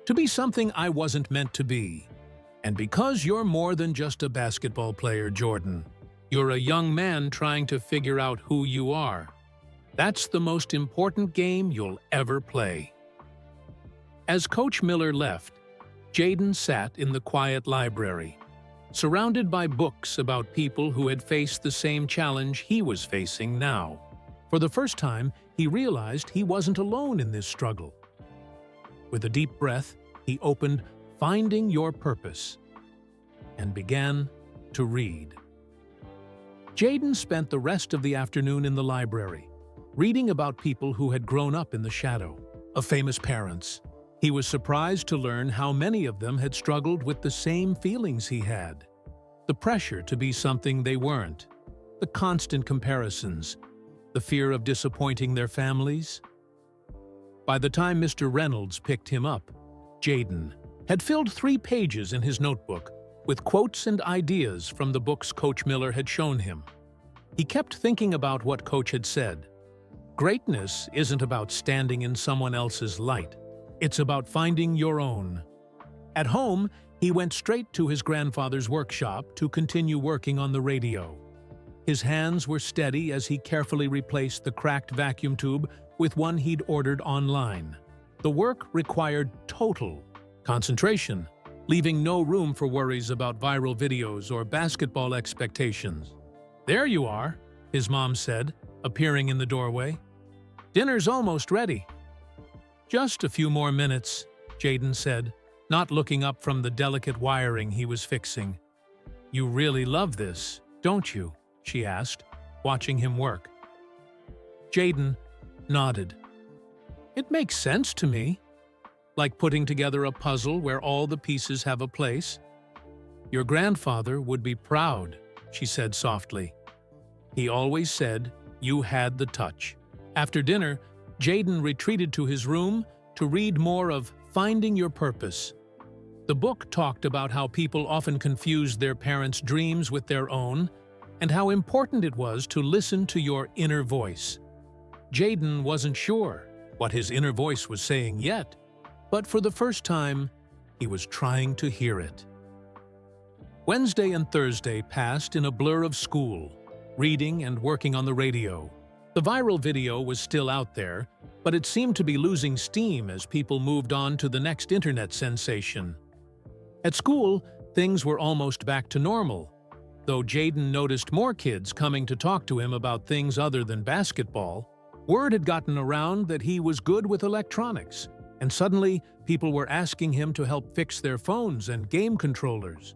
to be something I wasn't meant to be. And because you're more than just a basketball player, Jordan. You're a young man trying to figure out who you are. That's the most important game you'll ever play. As Coach Miller left, Jaden sat in the quiet library, surrounded by books about people who had faced the same challenge he was facing now. For the first time, he realized he wasn't alone in this struggle. With a deep breath, he opened Finding Your Purpose and began to read. Jaden spent the rest of the afternoon in the library, reading about people who had grown up in the shadow of famous parents. He was surprised to learn how many of them had struggled with the same feelings he had. The pressure to be something they weren't, the constant comparisons, the fear of disappointing their families. By the time Mr. Reynolds picked him up, Jaden had filled 3 pages in his notebook with quotes and ideas from the books Coach Miller had shown him. He kept thinking about what Coach had said. Greatness isn't about standing in someone else's light. It's about finding your own. At home, he went straight to his grandfather's workshop to continue working on the radio. His hands were steady as he carefully replaced the cracked vacuum tube with one he'd ordered online. The work required total concentration, leaving no room for worries about viral videos or basketball expectations. There you are, his mom said, appearing in the doorway. Dinner's almost ready. Just a few more minutes, Jaden said, not looking up from the delicate wiring he was fixing. "You really love this, don't you?" she asked, watching him work. Jaden nodded. "It makes sense to me. Like putting together a puzzle where all the pieces have a place." "Your grandfather would be proud," she said softly. "He always said you had the touch." After dinner, Jaden retreated to his room to read more of Finding Your Purpose. The book talked about how people often confused their parents' dreams with their own, and how important it was to listen to your inner voice. Jaden wasn't sure what his inner voice was saying yet, but for the first time, he was trying to hear it. Wednesday and Thursday passed in a blur of school, reading and working on the radio. The viral video was still out there, but it seemed to be losing steam as people moved on to the next internet sensation. At school, things were almost back to normal, though Jaden noticed more kids coming to talk to him about things other than basketball. Word had gotten around that he was good with electronics, and suddenly people were asking him to help fix their phones and game controllers.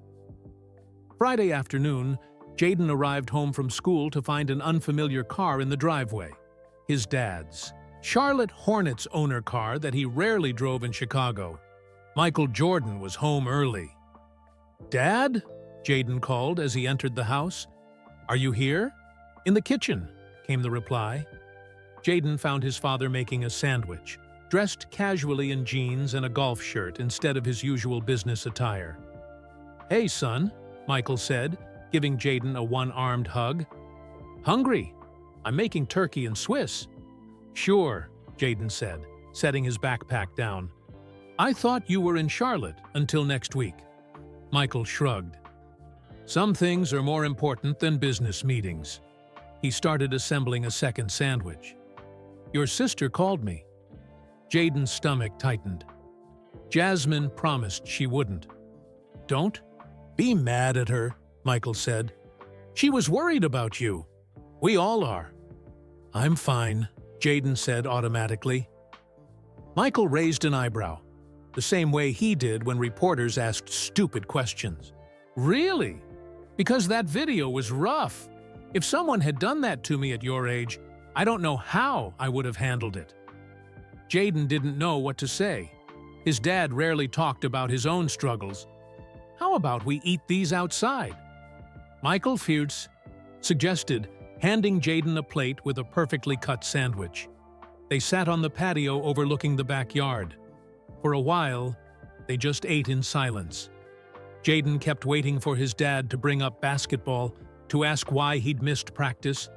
Friday afternoon, Jaden arrived home from school to find an unfamiliar car in the driveway. His dad's Charlotte Hornets owner car that he rarely drove in Chicago. Michael Jordan was home early. "Dad?" Jaden called as he entered the house. "Are you here?" "In the kitchen," came the reply. Jaden found his father making a sandwich, dressed casually in jeans and a golf shirt instead of his usual business attire. "Hey, son," Michael said, giving Jaden a one-armed hug. "Hungry? I'm making turkey and Swiss." "Sure," Jaden said, setting his backpack down. "I thought you were in Charlotte until next week." Michael shrugged. "Some things are more important than business meetings." He started assembling a second sandwich. "Your sister called me." Jaden's stomach tightened. Jasmine promised she wouldn't. "Don't be mad at her," Michael said. "She was worried about you. We all are." "I'm fine," Jaden said automatically. Michael raised an eyebrow, the same way he did when reporters asked stupid questions. "Really? Because that video was rough. If someone had done that to me at your age, I don't know how I would have handled it." Jaden didn't know what to say. His dad rarely talked about his own struggles. "How about we eat these outside?" Michael Fierce suggested, handing Jaden a plate with a perfectly cut sandwich. They sat on the patio overlooking the backyard. For a while, they just ate in silence. Jaden kept waiting for his dad to bring up basketball, to ask why he'd missed practice,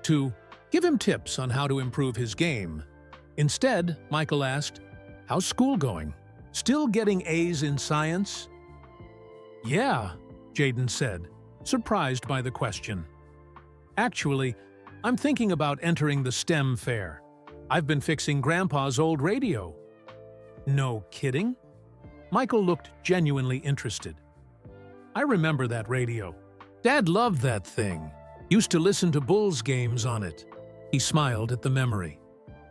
to give him tips on how to improve his game. Instead, Michael asked, "How's school going? Still getting A's in science?" "Yeah," Jaden said, surprised by the question. "Actually, I'm thinking about entering the STEM fair. I've been fixing Grandpa's old radio." "No kidding?" Michael looked genuinely interested. "I remember that radio. Dad loved that thing. Used to listen to Bulls games on it." He smiled at the memory.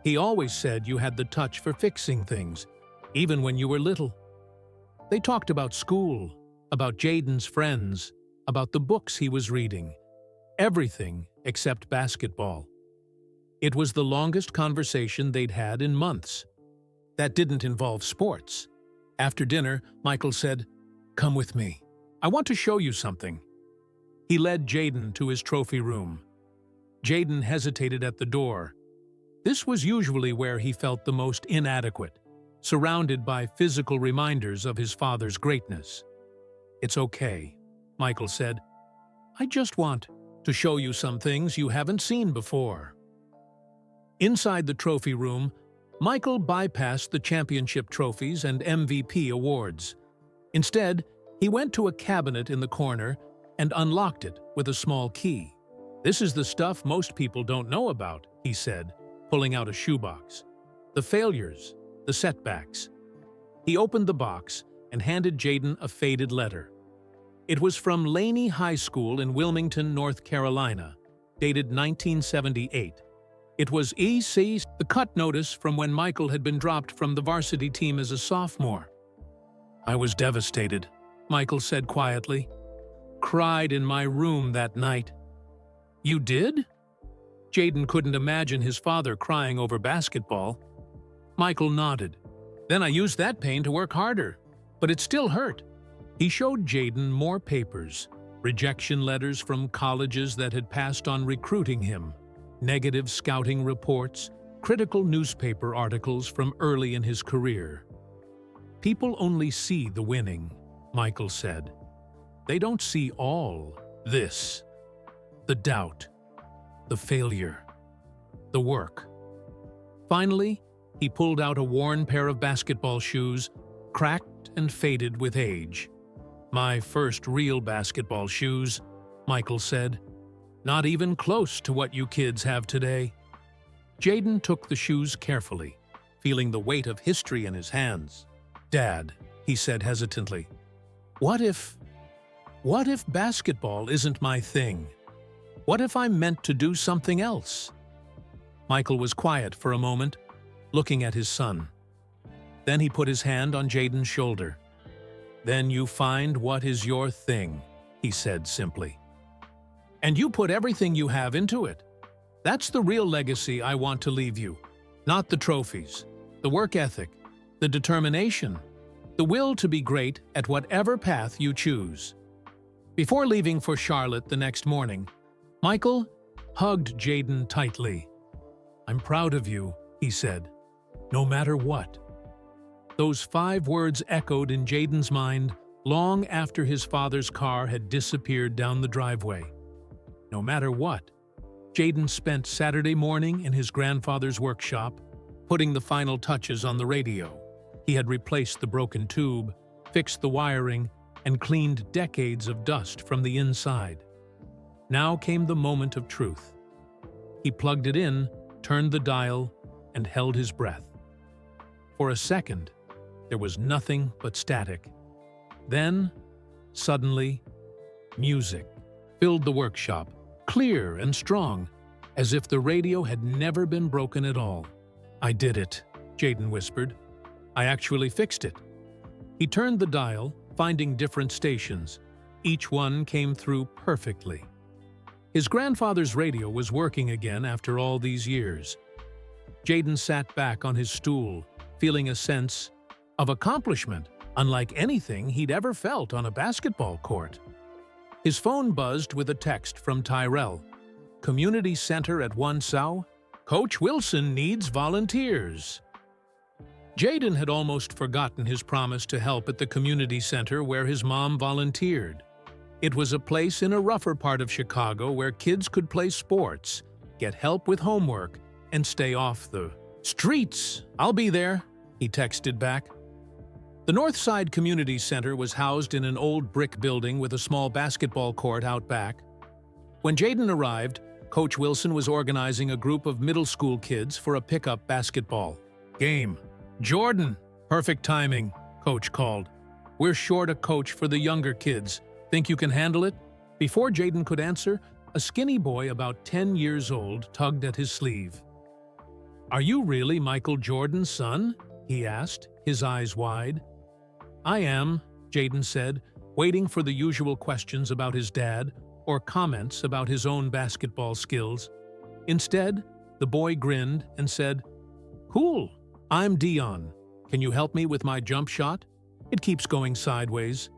"He always said you had the touch for fixing things, even when you were little." They talked about school, about Jaden's friends, about the books he was reading. Everything except basketball. It was the longest conversation they'd had in months. That didn't involve sports. After dinner, Michael said, "Come with me. I want to show you something." He led Jaden to his trophy room. Jaden hesitated at the door. This was usually where he felt the most inadequate, surrounded by physical reminders of his father's greatness. "It's okay," Michael said. "I just want to show you some things you haven't seen before." Inside the trophy room, Michael bypassed the championship trophies and MVP awards. Instead, he went to a cabinet in the corner and unlocked it with a small key. "This is the stuff most people don't know about," he said, pulling out a shoebox. "The failures, the setbacks." He opened the box and handed Jaden a faded letter. It was from Laney High School in Wilmington, North Carolina, dated 1978. It was EC, the cut notice from when Michael had been dropped from the varsity team as a sophomore. I was devastated, Michael said quietly. Cried in my room that night. You did? Jaden couldn't imagine his father crying over basketball. Michael nodded. Then I used that pain to work harder, but it still hurt. He showed Jaden more papers, rejection letters from colleges that had passed on recruiting him, negative scouting reports, critical newspaper articles from early in his career. People only see the winning, Michael said. They don't see all this. The doubt, the failure, the work. Finally, he pulled out a worn pair of basketball shoes, cracked and faded with age. My first real basketball shoes, Michael said. Not even close to what you kids have today. Jaden took the shoes carefully, feeling the weight of history in his hands. Dad, he said hesitantly, what if basketball isn't my thing? What if I'm meant to do something else? Michael was quiet for a moment, looking at his son. Then he put his hand on Jaden's shoulder. Then you find what is your thing, he said simply. And you put everything you have into it. That's the real legacy I want to leave you. Not the trophies, the work ethic, the determination, the will to be great at whatever path you choose. Before leaving for Charlotte the next morning, Michael hugged Jaden tightly. I'm proud of you, he said, no matter what. Those 5 words echoed in Jaden's mind long after his father's car had disappeared down the driveway. No matter what, Jaden spent Saturday morning in his grandfather's workshop, putting the final touches on the radio. He had replaced the broken tube, fixed the wiring, and cleaned decades of dust from the inside. Now came the moment of truth. He plugged it in, turned the dial, and held his breath. For a second, there was nothing but static. Then, suddenly, music filled the workshop, clear and strong, as if the radio had never been broken at all. I did it, Jaden whispered. I actually fixed it. He turned the dial, finding different stations. Each one came through perfectly. His grandfather's radio was working again after all these years. Jaden sat back on his stool, feeling a sense of accomplishment, unlike anything he'd ever felt on a basketball court. His phone buzzed with a text from Tyrell. Community Center at Wansau. Coach Wilson needs volunteers. Jaden had almost forgotten his promise to help at the community center where his mom volunteered. It was a place in a rougher part of Chicago where kids could play sports, get help with homework, and stay off the streets. I'll be there, he texted back. The Northside Community Center was housed in an old brick building with a small basketball court out back. When Jaden arrived, Coach Wilson was organizing a group of middle school kids for a pickup basketball game. Jordan, perfect timing, Coach called. We're short a coach for the younger kids. Think you can handle it? Before Jaden could answer, a skinny boy about 10 years old tugged at his sleeve. Are you really Michael Jordan's son? He asked, his eyes wide. I am, Jaden said, waiting for the usual questions about his dad or comments about his own basketball skills. Instead, the boy grinned and said, Cool, I'm Dion. Can you help me with my jump shot? It keeps going sideways.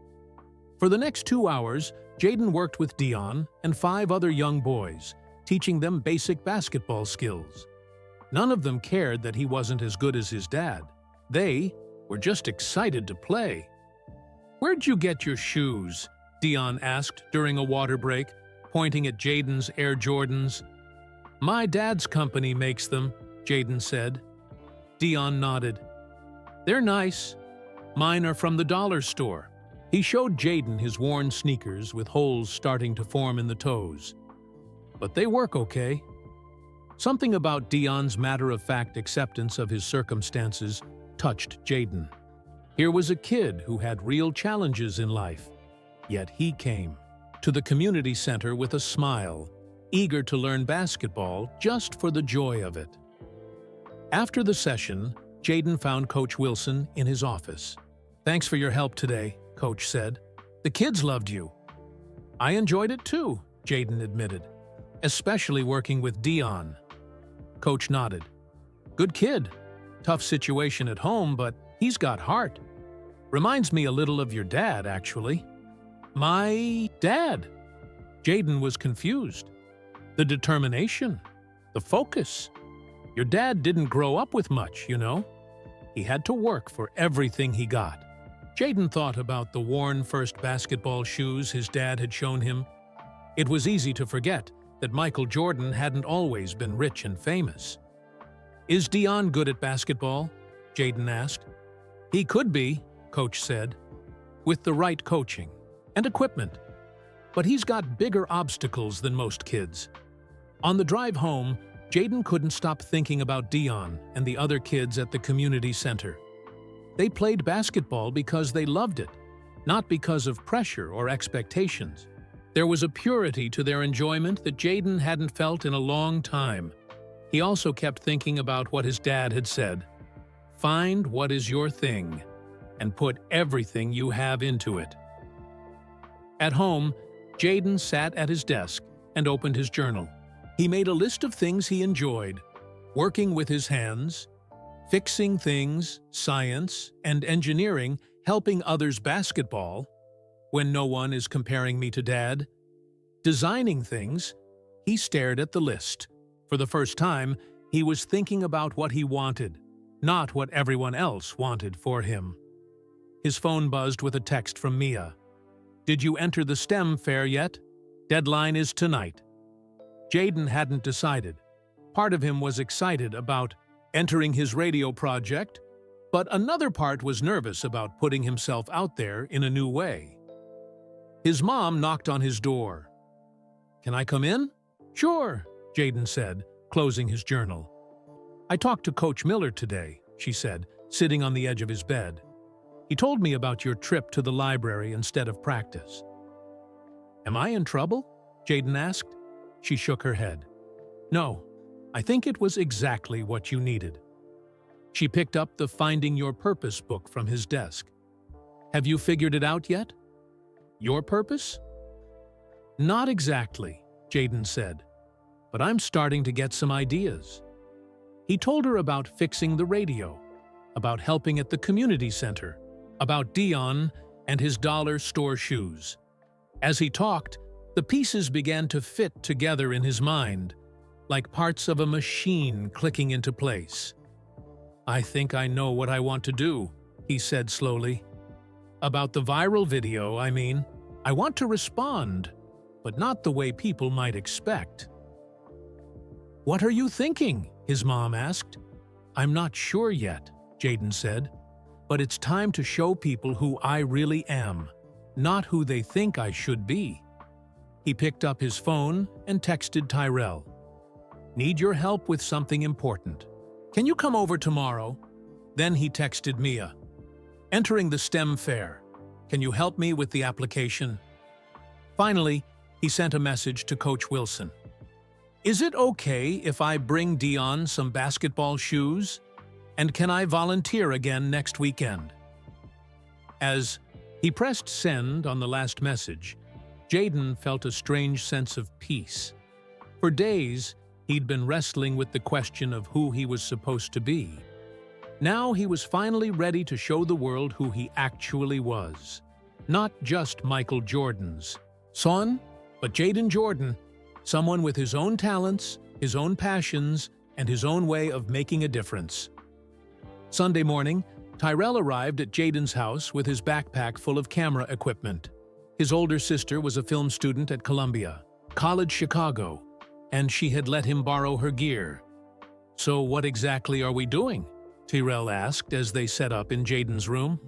For the next 2 hours, Jaden worked with Dion and 5 other young boys, teaching them basic basketball skills. None of them cared that he wasn't as good as his dad. They were just excited to play. Where'd you get your shoes? Dion asked during a water break, pointing at Jaden's Air Jordans. My dad's company makes them, Jaden said. Dion nodded. They're nice. Mine are from the dollar store. He showed Jaden his worn sneakers with holes starting to form in the toes. But they work okay. Something about Dion's matter-of-fact acceptance of his circumstances touched Jaden. Here was a kid who had real challenges in life, yet he came to the community center with a smile, eager to learn basketball just for the joy of it. After the session, Jaden found Coach Wilson in his office. "Thanks for your help today," Coach said. "The kids loved you." "I enjoyed it too," Jaden admitted, "especially working with Dion." Coach nodded. "Good kid. Tough situation at home, but he's got heart. Reminds me a little of your dad, actually." "My dad?" Jaden was confused. "The determination, the focus. Your dad didn't grow up with much, you know. He had to work for everything he got." Jaden thought about the worn first basketball shoes his dad had shown him. It was easy to forget that Michael Jordan hadn't always been rich and famous. "Is Dion good at basketball?" Jaden asked. "He could be," Coach said, "with the right coaching and equipment. But he's got bigger obstacles than most kids." On the drive home, Jaden couldn't stop thinking about Dion and the other kids at the community center. They played basketball because they loved it, not because of pressure or expectations. There was a purity to their enjoyment that Jaden hadn't felt in a long time. He also kept thinking about what his dad had said. "Find what is your thing, and put everything you have into it." At home, Jaden sat at his desk and opened his journal. He made a list of things he enjoyed: working with his hands, fixing things, science, and engineering, helping others basketball, when no one is comparing me to Dad, designing things. He stared at the list. For the first time, he was thinking about what he wanted, not what everyone else wanted for him. His phone buzzed with a text from Mia. "Did you enter the STEM fair yet? Deadline is tonight." Jaden hadn't decided. Part of him was excited about entering his radio project, but another part was nervous about putting himself out there in a new way. His mom knocked on his door. "Can I come in?" "Sure," Jaden said, closing his journal. "I talked to Coach Miller today," she said, sitting on the edge of his bed. "He told me about your trip to the library instead of practice." "Am I in trouble?" Jaden asked. She shook her head. "No, I think it was exactly what you needed." She picked up the Finding Your Purpose book from his desk. "Have you figured it out yet?" "Your purpose?" "Not exactly," Jaden said, "but I'm starting to get some ideas." He told her about fixing the radio, about helping at the community center, about Dion and his dollar store shoes. As he talked, the pieces began to fit together in his mind, like parts of a machine clicking into place. "I think I know what I want to do," he said slowly. "About the viral video, I mean. I want to respond, but not the way people might expect." "What are you thinking?" his mom asked. "I'm not sure yet," Jaden said, "but it's time to show people who I really am, not who they think I should be." He picked up his phone and texted Tyrell. "Need your help with something important. Can you come over tomorrow?" Then he texted Mia. "Entering the STEM fair. Can you help me with the application?" Finally, he sent a message to Coach Wilson. "Is it okay if I bring Dion some basketball shoes? And can I volunteer again next weekend?" As he pressed send on the last message, Jaden felt a strange sense of peace. For days, he'd been wrestling with the question of who he was supposed to be. Now he was finally ready to show the world who he actually was. Not just Michael Jordan's son, but Jaden Jordan, someone with his own talents, his own passions, and his own way of making a difference. Sunday morning, Tyrell arrived at Jaden's house with his backpack full of camera equipment. His older sister was a film student at Columbia, College Chicago, and she had let him borrow her gear. "So what exactly are we doing?" Tyrell asked as they set up in Jaden's room.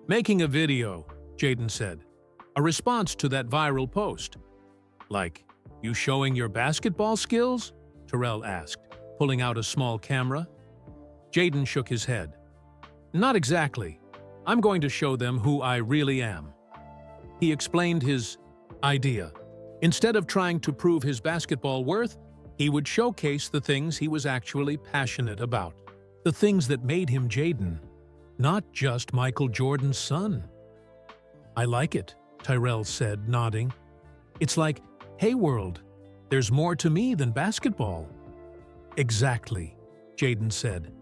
"Making a video," Jaden said. "A response to that viral post." "Like, you showing your basketball skills?" Tyrell asked, pulling out a small camera. Jaden shook his head. "Not exactly. I'm going to show them who I really am." He explained his idea. Instead of trying to prove his basketball worth, he would showcase the things he was actually passionate about. The things that made him Jaden, not just Michael Jordan's son. "I like it," Tyrell said, nodding. "It's like, hey world, there's more to me than basketball." "Exactly," Jaden said,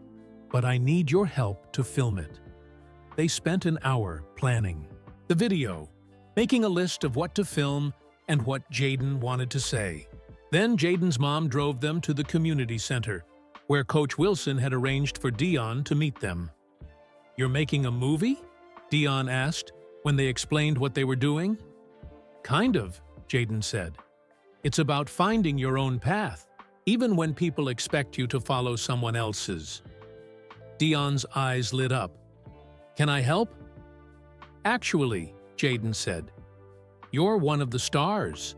"but I need your help to film it." They spent an hour planning the video, making a list of what to film and what Jaden wanted to say. Then Jaden's mom drove them to the community center, where Coach Wilson had arranged for Dion to meet them. "You're making a movie?" Dion asked when they explained what they were doing. "Kind of," Jaden said. "It's about finding your own path, even when people expect you to follow someone else's." Dion's eyes lit up. "Can I help?" "Actually," Jaden said, "you're one of the stars."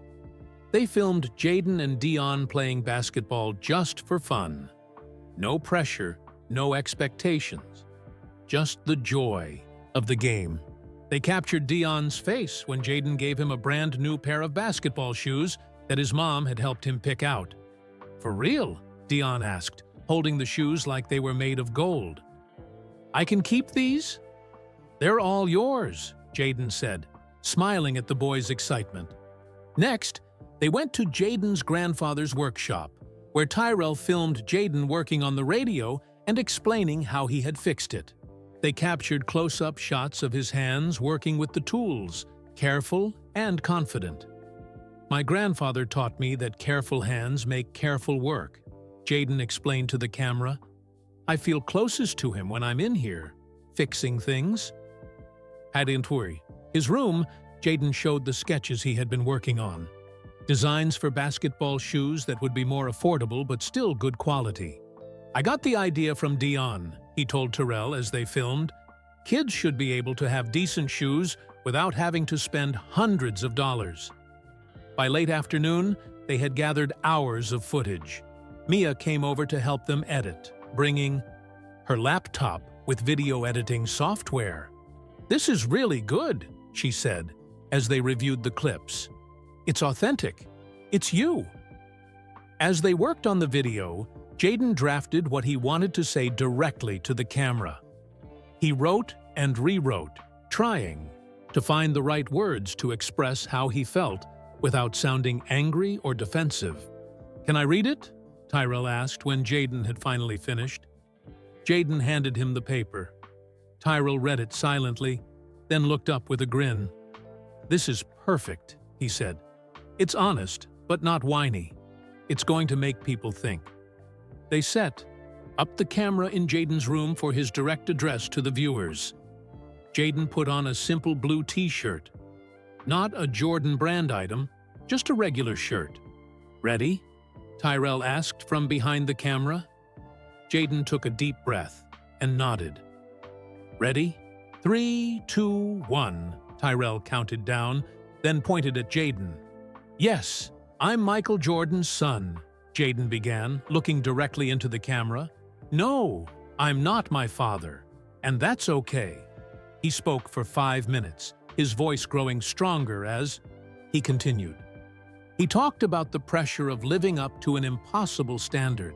They filmed Jaden and Dion playing basketball just for fun. No pressure, no expectations. Just the joy of the game. They captured Dion's face when Jaden gave him a brand new pair of basketball shoes that his mom had helped him pick out. "For real?" Dion asked, holding the shoes like they were made of gold. "I can keep these?" "They're all yours," Jaden said, smiling at the boy's excitement. Next, they went to Jaden's grandfather's workshop, where Tyrell filmed Jaden working on the radio and explaining how he had fixed it. They captured close-up shots of his hands working with the tools, careful and confident. "My grandfather taught me that careful hands make careful work," Jaden explained to the camera. "I feel closest to him when I'm in here, fixing things." Hadn't worry. His room, Jaden showed the sketches he had been working on. Designs for basketball shoes that would be more affordable but still good quality. "I got the idea from Dion," he told Tyrell as they filmed. "Kids should be able to have decent shoes without having to spend hundreds of dollars." By late afternoon, they had gathered hours of footage. Mia came over to help them edit, bringing her laptop with video editing software. "This is really good," she said, as they reviewed the clips. "It's authentic. It's you." As they worked on the video, Jaden drafted what he wanted to say directly to the camera. He wrote and rewrote, trying to find the right words to express how he felt without sounding angry or defensive. "Can I read it?" Tyrell asked when Jaden had finally finished. Jaden handed him the paper. Tyrell read it silently, then looked up with a grin. "This is perfect," he said. "It's honest, but not whiny. It's going to make people think." They set up the camera in Jaden's room for his direct address to the viewers. Jaden put on a simple blue t-shirt. Not a Jordan brand item, just a regular shirt. "Ready?" Tyrell asked from behind the camera. Jaden took a deep breath and nodded. "Ready? 3, 2, 1, Tyrell counted down, then pointed at Jaden. "Yes, I'm Michael Jordan's son," Jaden began, looking directly into the camera. "No, I'm not my father, and that's okay." He spoke for 5 minutes, his voice growing stronger as he continued. He talked about the pressure of living up to an impossible standard.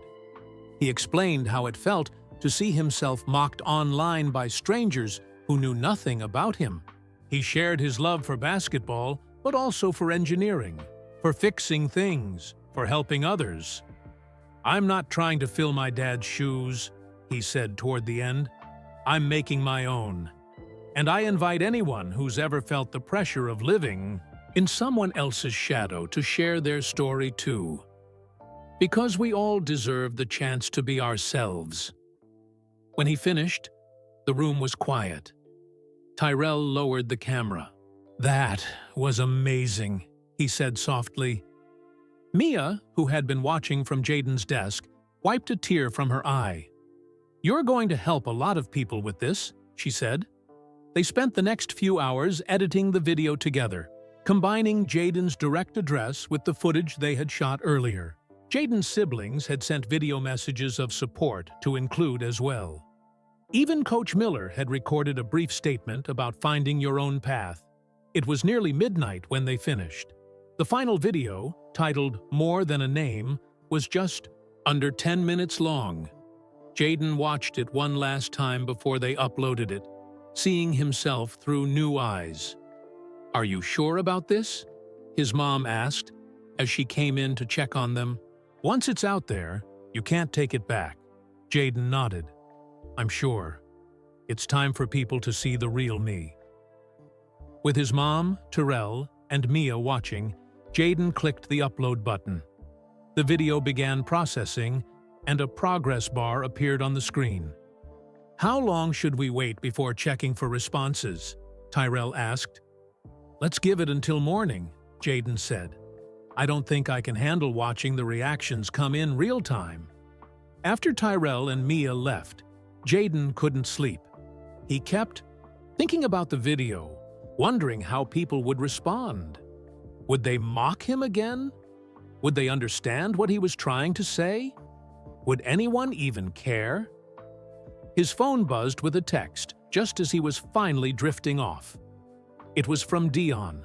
He explained how it felt to see himself mocked online by strangers who knew nothing about him. He shared his love for basketball, but also for engineering, for fixing things, for helping others. "I'm not trying to fill my dad's shoes," he said toward the end. "I'm making my own. And I invite anyone who's ever felt the pressure of living in someone else's shadow to share their story too. Because we all deserve the chance to be ourselves." When he finished, the room was quiet. Tyrell lowered the camera. "That was amazing," he said softly. Mia, who had been watching from Jaden's desk, wiped a tear from her eye. "You're going to help a lot of people with this," she said. They spent the next few hours editing the video together, combining Jaden's direct address with the footage they had shot earlier. Jaden's siblings had sent video messages of support to include as well. Even Coach Miller had recorded a brief statement about finding your own path. It was nearly midnight when they finished. The final video, titled More Than a Name, was just under 10 minutes long. Jayden watched it one last time before they uploaded it, seeing himself through new eyes. "Are you sure about this?" his mom asked as she came in to check on them. "Once it's out there, you can't take it back." Jayden nodded. "I'm sure. It's time for people to see the real me." With his mom, Terrell, and Mia watching, Jayden clicked the upload button. The video began processing, and a progress bar appeared on the screen. "How long should we wait before checking for responses?" Tyrell asked. "Let's give it until morning," Jayden said. "I don't think I can handle watching the reactions come in real time." After Tyrell and Mia left, Jayden couldn't sleep. He kept thinking about the video, wondering how people would respond. Would they mock him again? Would they understand what he was trying to say? Would anyone even care? His phone buzzed with a text just as he was finally drifting off. It was from Dion.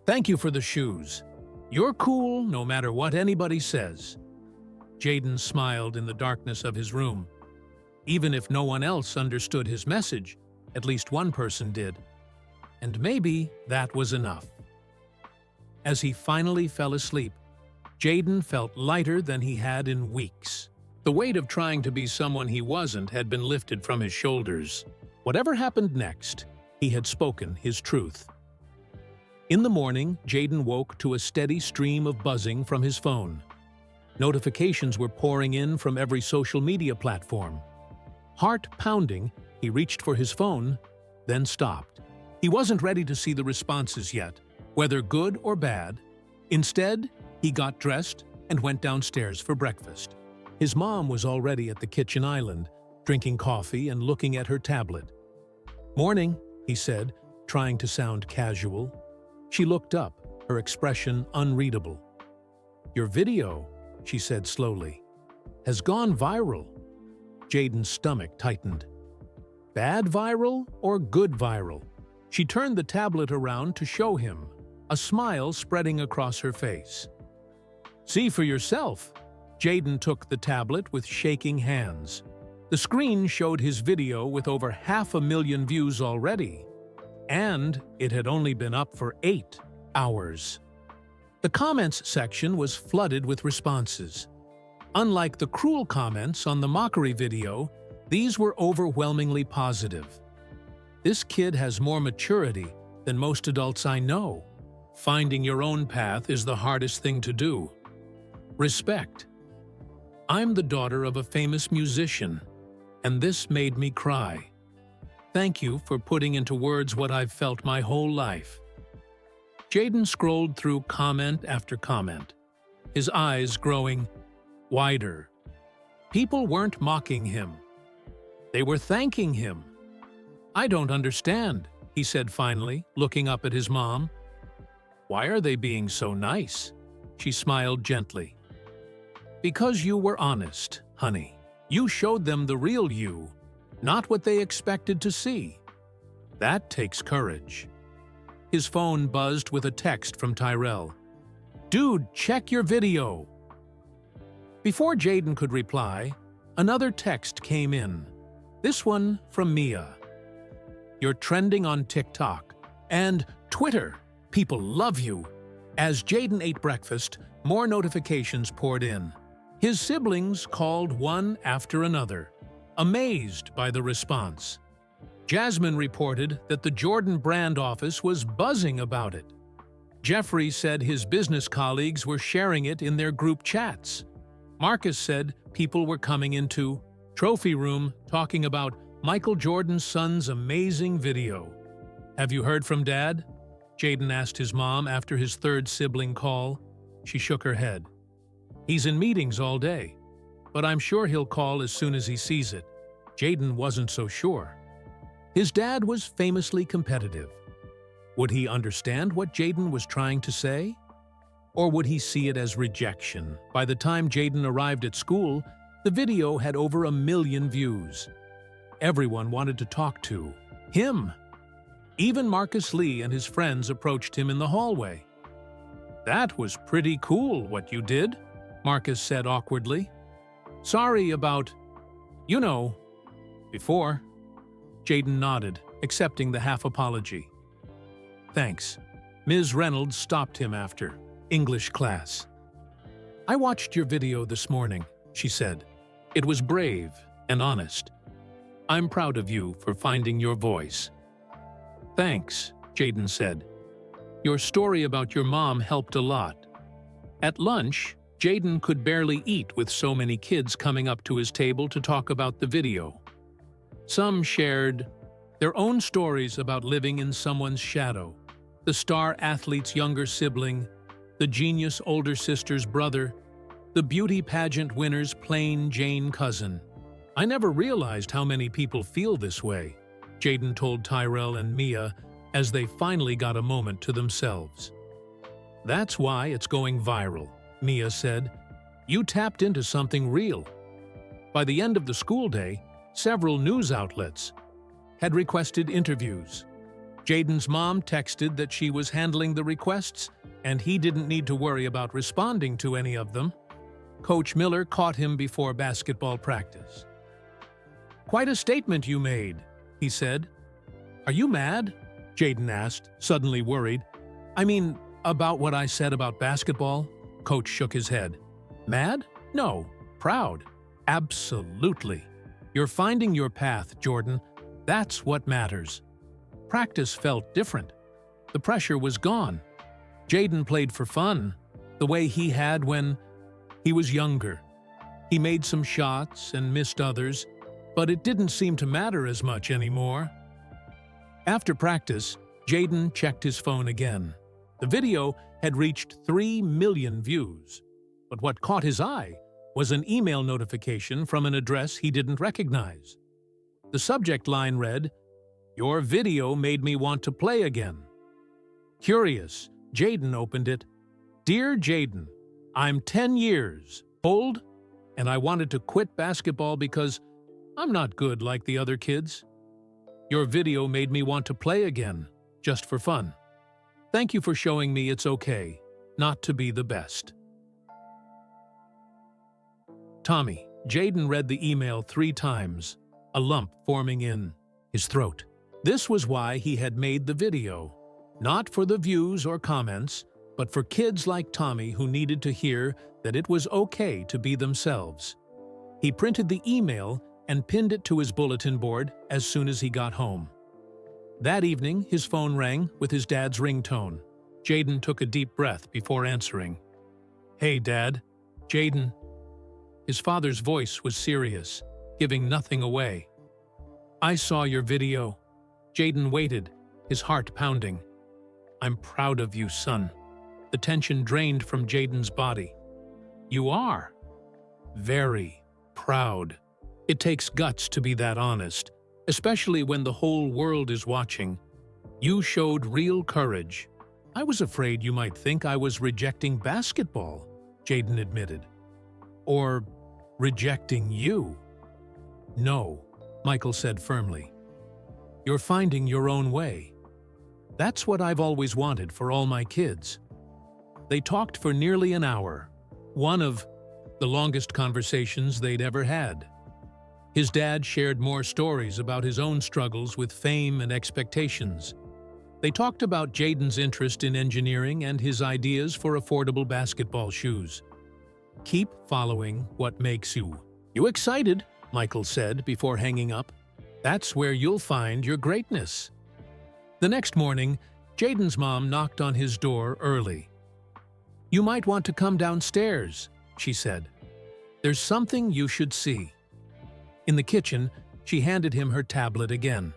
"Thank you for the shoes. You're cool no matter what anybody says." Jayden smiled in the darkness of his room. Even if no one else understood his message, at least one person did. And maybe that was enough. As he finally fell asleep, Jayden felt lighter than he had in weeks. The weight of trying to be someone he wasn't had been lifted from his shoulders. Whatever happened next, he had spoken his truth. In the morning, Jayden woke to a steady stream of buzzing from his phone. Notifications were pouring in from every social media platform. Heart pounding, he reached for his phone, then stopped. He wasn't ready to see the responses yet, whether good or bad. Instead, he got dressed and went downstairs for breakfast. His mom was already at the kitchen island, drinking coffee and looking at her tablet. "Morning," he said, trying to sound casual. She looked up, her expression unreadable. "Your video," she said slowly, "has gone viral." Jayden's stomach tightened. Bad viral or good viral? She turned the tablet around to show him, a smile spreading across her face. "See for yourself." Jayden took the tablet with shaking hands. The screen showed his video with over 500,000 views already, and it had only been up for 8 hours. The comments section was flooded with responses. Unlike the cruel comments on the mockery video, these were overwhelmingly positive. "This kid has more maturity than most adults I know. Finding your own path is the hardest thing to do. Respect. I'm the daughter of a famous musician, and this made me cry. Thank you for putting into words what I've felt my whole life." Jayden scrolled through comment after comment, his eyes growing wider. People weren't mocking him. They were thanking him. "I don't understand," he said finally, looking up at his mom. "Why are they being so nice?" She smiled gently. "Because you were honest, honey. You showed them the real you, not what they expected to see. That takes courage." His phone buzzed with a text from Tyrell. "Dude, check your video." Before Jayden could reply, another text came in. This one from Mia. "You're trending on TikTok and Twitter. People love you." As Jayden ate breakfast, more notifications poured in. His siblings called one after another, amazed by the response. Jasmine reported that the Jordan brand office was buzzing about it. Jeffrey said his business colleagues were sharing it in their group chats. Marcus said people were coming into Trophy Room talking about Michael Jordan's son's amazing video. "Have you heard from Dad?" Jayden asked his mom after his third sibling call. She shook her head. "He's in meetings all day, but I'm sure he'll call as soon as he sees it." Jayden wasn't so sure. His dad was famously competitive. Would he understand what Jayden was trying to say? Or would he see it as rejection? By the time Jayden arrived at school, the video had over 1 million views. Everyone wanted to talk to him. Even Marcus Lee and his friends approached him in the hallway. That was pretty cool what you did, Marcus said awkwardly. Sorry about, before. Jaden nodded, accepting the half apology. Thanks. Ms. Reynolds stopped him after English class. I watched your video this morning, she said. It was brave and honest. I'm proud of you for finding your voice. Thanks, Jaden said. Your story about your mom helped a lot. At lunch, Jaden could barely eat with so many kids coming up to his table to talk about the video. Some shared their own stories about living in someone's shadow, the star athlete's younger sibling, the genius older sister's brother, the beauty pageant winner's plain Jane cousin. I never realized how many people feel this way, Jaden told Tyrell and Mia as they finally got a moment to themselves. That's why it's going viral, Mia said. You tapped into something real. By the end of the school day, several news outlets had requested interviews. Jaden's mom texted that she was handling the requests and he didn't need to worry about responding to any of them. Coach Miller caught him before basketball practice. Quite a statement you made, he said. Are you mad? Jaden asked, suddenly worried. I mean, about what I said about basketball? Coach shook his head. Mad? No. Proud. Absolutely. You're finding your path, Jordan. That's what matters. Practice felt different. The pressure was gone. Jaden played for fun, the way he had when he was younger. He made some shots and missed others, but it didn't seem to matter as much anymore. After practice, Jaden checked his phone again. The video had reached 3 million views, but what caught his eye was an email notification from an address he didn't recognize. The subject line read, "Your video made me want to play again." Curious, Jaden opened it. Dear Jaden, I'm 10 years old, and I wanted to quit basketball because I'm not good like the other kids. Your video made me want to play again, just for fun. Thank you for showing me it's okay not to be the best. Tommy, Jaden read the email 3 times, a lump forming in his throat. This was why he had made the video. Not for the views or comments, but for kids like Tommy who needed to hear that it was okay to be themselves. He printed the email and pinned it to his bulletin board as soon as he got home. That evening, his phone rang with his dad's ringtone. Jaden took a deep breath before answering. Hey, Dad. Jaden. His father's voice was serious, giving nothing away. I saw your video. Jaden waited, his heart pounding. I'm proud of you, son. The tension drained from Jaden's body. You are. Very proud. It takes guts to be that honest, especially when the whole world is watching. You showed real courage. I was afraid you might think I was rejecting basketball, Jaden admitted. Or rejecting you. No, Michael said firmly. You're finding your own way. That's what I've always wanted for all my kids. They talked for nearly an hour, one of the longest conversations they'd ever had. His dad shared more stories about his own struggles with fame and expectations. They talked about Jaden's interest in engineering and his ideas for affordable basketball shoes. Keep following what makes you. You excited, Michael said before hanging up. That's where you'll find your greatness. The next morning, Jaden's mom knocked on his door early. You might want to come downstairs, she said. There's something you should see. In the kitchen, she handed him her tablet again.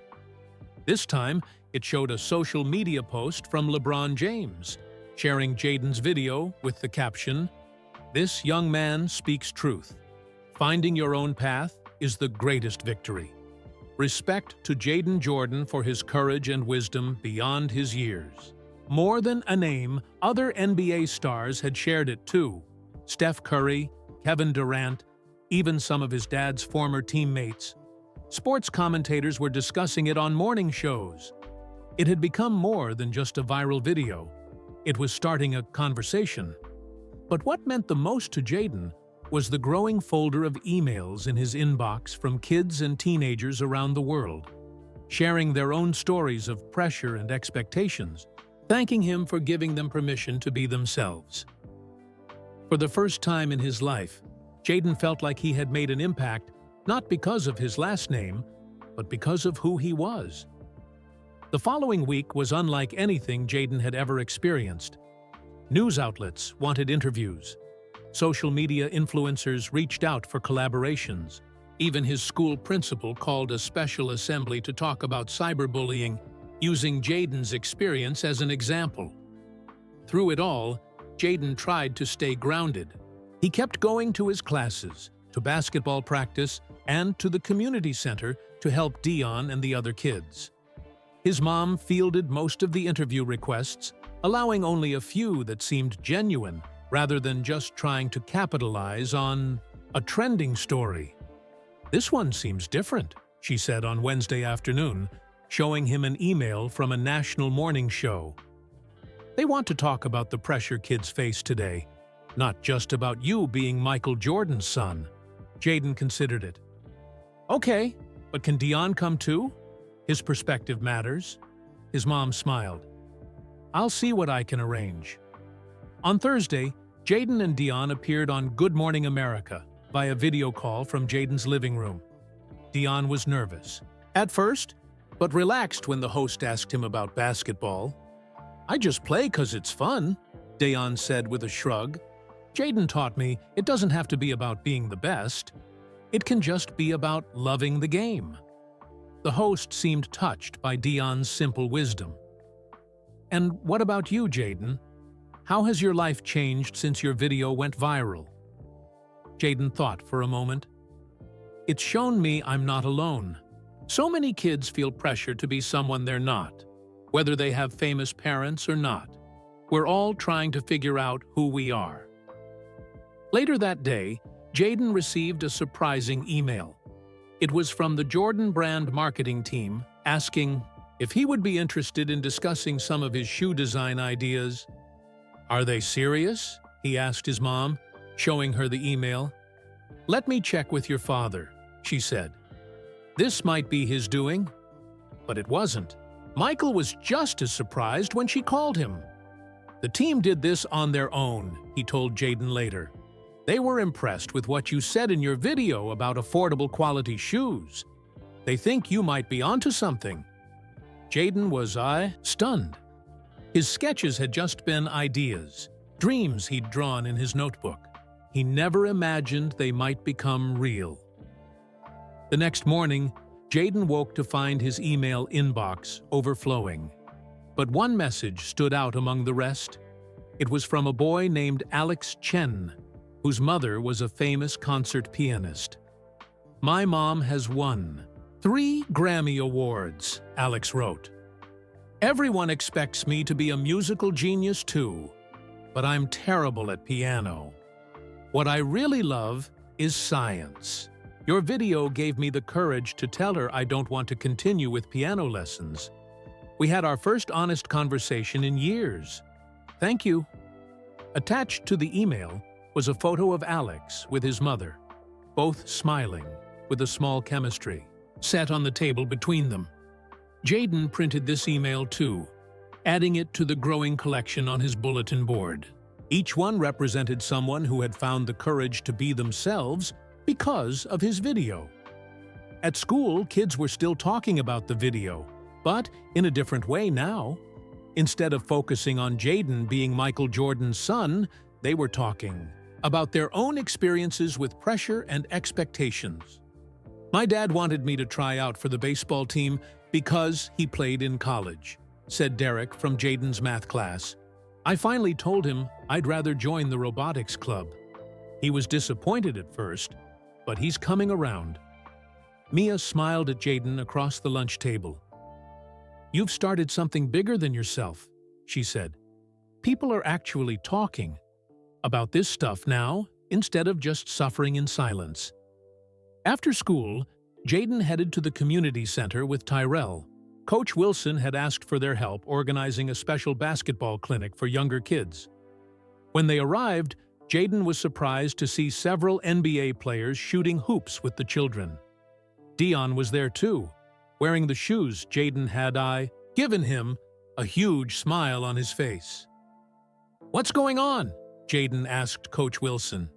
This time, it showed a social media post from LeBron James, sharing Jaden's video with the caption, This young man speaks truth. Finding your own path is the greatest victory. Respect to Jaden Jordan for his courage and wisdom beyond his years. More than a name, other NBA stars had shared it too. Steph Curry, Kevin Durant, even some of his dad's former teammates. Sports commentators were discussing it on morning shows. It had become more than just a viral video. It was starting a conversation. But what meant the most to Jayden was the growing folder of emails in his inbox from kids and teenagers around the world, sharing their own stories of pressure and expectations, thanking him for giving them permission to be themselves. For the first time in his life, Jayden felt like he had made an impact not because of his last name, but because of who he was. The following week was unlike anything Jayden had ever experienced. News outlets wanted interviews. Social media influencers reached out for collaborations. Even his school principal called a special assembly to talk about cyberbullying, using Jayden's experience as an example. Through it all, Jayden tried to stay grounded. He kept going to his classes, to basketball practice, and to the community center to help Dion and the other kids. His mom fielded most of the interview requests, allowing only a few that seemed genuine, rather than just trying to capitalize on a trending story. "This one seems different," she said on Wednesday afternoon, showing him an email from a national morning show. "They want to talk about the pressure kids face today, not just about you being Michael Jordan's son." Jayden considered it. "Okay, but can Dion come too? His perspective matters." His mom smiled. "I'll see what I can arrange." On Thursday, Jayden and Dion appeared on Good Morning America via video call from Jayden's living room. Dion was nervous at first, but relaxed when the host asked him about basketball. "I just play 'cause it's fun," Dion said with a shrug. "Jayden taught me it doesn't have to be about being the best. It can just be about loving the game." The host seemed touched by Dion's simple wisdom. "And what about you, Jayden? How has your life changed since your video went viral?" Jayden thought for a moment. "It's shown me I'm not alone. So many kids feel pressure to be someone they're not, whether they have famous parents or not. We're all trying to figure out who we are." Later that day, Jayden received a surprising email. It was from the Jordan brand marketing team asking if he would be interested in discussing some of his shoe design ideas. "Are they serious?" he asked his mom, showing her the email. "Let me check with your father," she said. This might be his doing, but it wasn't. Michael was just as surprised when she called him. "The team did this on their own," he told Jayden later. "They were impressed with what you said in your video about affordable quality shoes. They think you might be onto something." Jayden was stunned. His sketches had just been ideas, dreams he'd drawn in his notebook. He never imagined they might become real. The next morning, Jayden woke to find his email inbox overflowing. But one message stood out among the rest. It was from a boy named Alex Chen, whose mother was a famous concert pianist. "My mom has won 3 Grammy Awards," Alex wrote. "Everyone expects me to be a musical genius too, but I'm terrible at piano. What I really love is science. Your video gave me the courage to tell her I don't want to continue with piano lessons. We had our first honest conversation in years. Thank you." Attached to the email was a photo of Alex with his mother, both smiling, with a small chemistry set on the table between them. Jayden printed this email too, adding it to the growing collection on his bulletin board. Each one represented someone who had found the courage to be themselves because of his video. At school, kids were still talking about the video, but in a different way now. Instead of focusing on Jayden being Michael Jordan's son, they were talking about their own experiences with pressure and expectations. "My dad wanted me to try out for the baseball team because he played in college," said Derek from Jayden's math class. "I finally told him I'd rather join the robotics club. He was disappointed at first, but he's coming around." Mia smiled at Jayden across the lunch table. "You've started something bigger than yourself," she said. "People are actually talking about this stuff now instead of just suffering in silence." After school, Jayden headed to the community center with Tyrell, Coach Wilson had asked for their help organizing a special basketball clinic for younger kids. When they arrived, Jaden was surprised to see several NBA players shooting hoops with the children. Dion was there too, wearing the shoes Jaden had given him, a huge smile on his face. "What's going on?" Jaden asked Coach Wilson.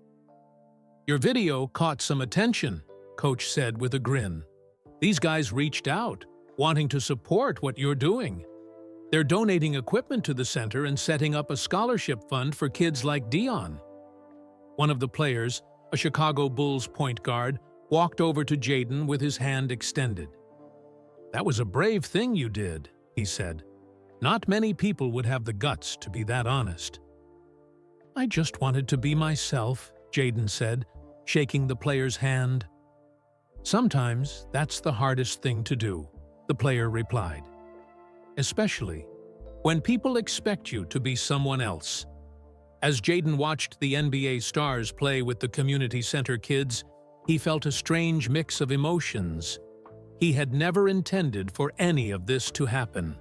"Your video caught some attention," Coach said with a grin. "These guys reached out, wanting to support what you're doing. They're donating equipment to the center and setting up a scholarship fund for kids like Dion." One of the players, a Chicago Bulls point guard, walked over to Jaden with his hand extended. "That was a brave thing you did," he said. "Not many people would have the guts to be that honest." "I just wanted to be myself," Jaden said, shaking the player's hand. "Sometimes that's the hardest thing to do," the player replied. "Especially when people expect you to be someone else." As Jaden watched the NBA stars play with the community center kids, he felt a strange mix of emotions. He had never intended for any of this to happen.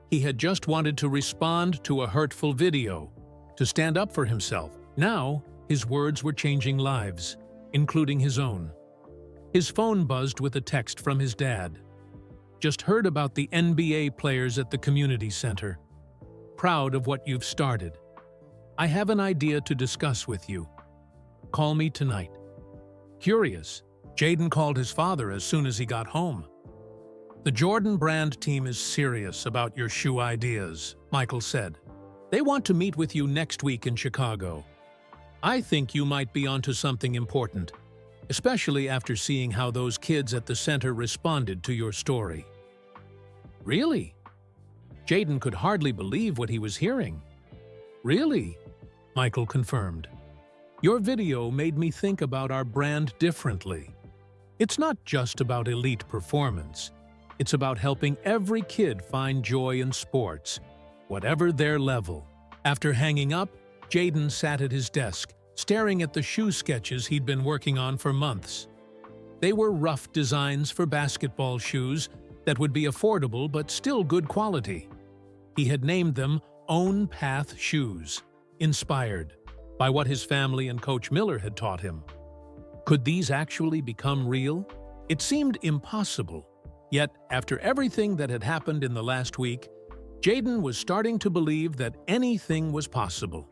He had just wanted to respond to a hurtful video, to stand up for himself. Now, his words were changing lives, including his own. His phone buzzed with a text from his dad. "Just heard about the NBA players at the community center. Proud of what you've started. I have an idea to discuss with you. Call me tonight." Curious, Jaden called his father as soon as he got home. "The Jordan Brand team is serious about your shoe ideas," Michael said. "They want to meet with you next week in Chicago. I think you might be onto something important, especially after seeing how those kids at the center responded to your story." "Really?" Jaden could hardly believe what he was hearing. "Really?" Michael confirmed. "Your video made me think about our brand differently. It's not just about elite performance. It's about helping every kid find joy in sports, whatever their level." After hanging up, Jaden sat at his desk, staring at the shoe sketches he'd been working on for months. They were rough designs for basketball shoes that would be affordable but still good quality. He had named them Own Path Shoes, inspired by what his family and Coach Miller had taught him. Could these actually become real? It seemed impossible. Yet, after everything that had happened in the last week, Jaden was starting to believe that anything was possible.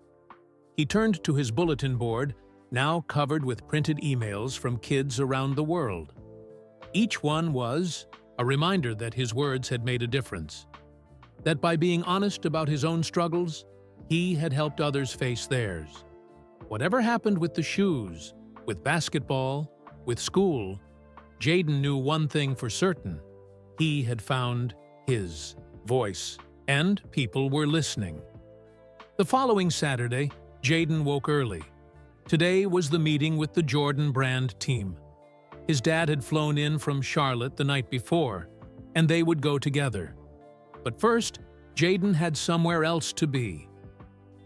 He turned to his bulletin board, now covered with printed emails from kids around the world. Each one was a reminder that his words had made a difference, that by being honest about his own struggles, he had helped others face theirs. Whatever happened with the shoes, with basketball, with school, Jaden knew one thing for certain. He had found his voice, and people were listening. The following Saturday, Jaden woke early. Today was the meeting with the Jordan Brand team. His dad had flown in from Charlotte the night before, and they would go together. But first, Jaden had somewhere else to be.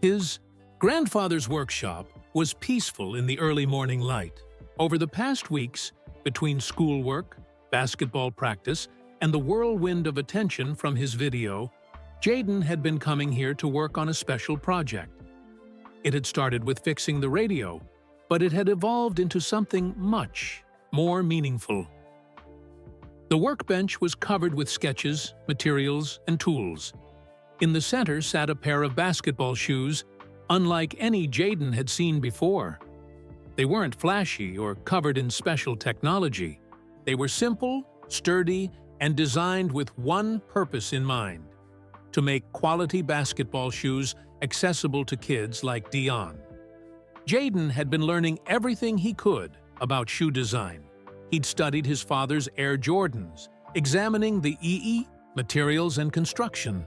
His grandfather's workshop was peaceful in the early morning light. Over the past weeks, between schoolwork, basketball practice, and the whirlwind of attention from his video, Jaden had been coming here to work on a special project. It had started with fixing the radio, but it had evolved into something much more meaningful. The workbench was covered with sketches, materials, and tools. In the center sat a pair of basketball shoes, unlike any Jaden had seen before. They weren't flashy or covered in special technology. They were simple, sturdy, and designed with one purpose in mind: to make quality basketball shoes accessible to kids like Dion. Jaden had been learning everything he could about shoe design. He'd studied his father's Air Jordans, examining the materials and construction.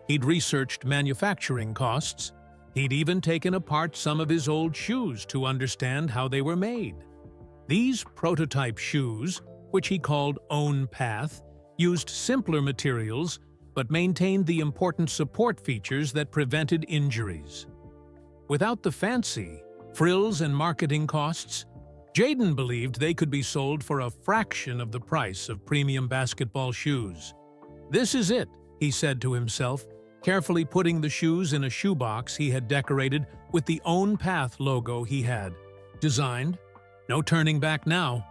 He'd researched manufacturing costs. He'd even taken apart some of his old shoes to understand how they were made. These prototype shoes, which he called Own Path, used simpler materials but maintained the important support features that prevented injuries. Without the fancy frills and marketing costs, Jaden believed they could be sold for a fraction of the price of premium basketball shoes. "This is it," he said to himself, carefully putting the shoes in a shoebox he had decorated with the Own Path logo he had designed. No turning back now.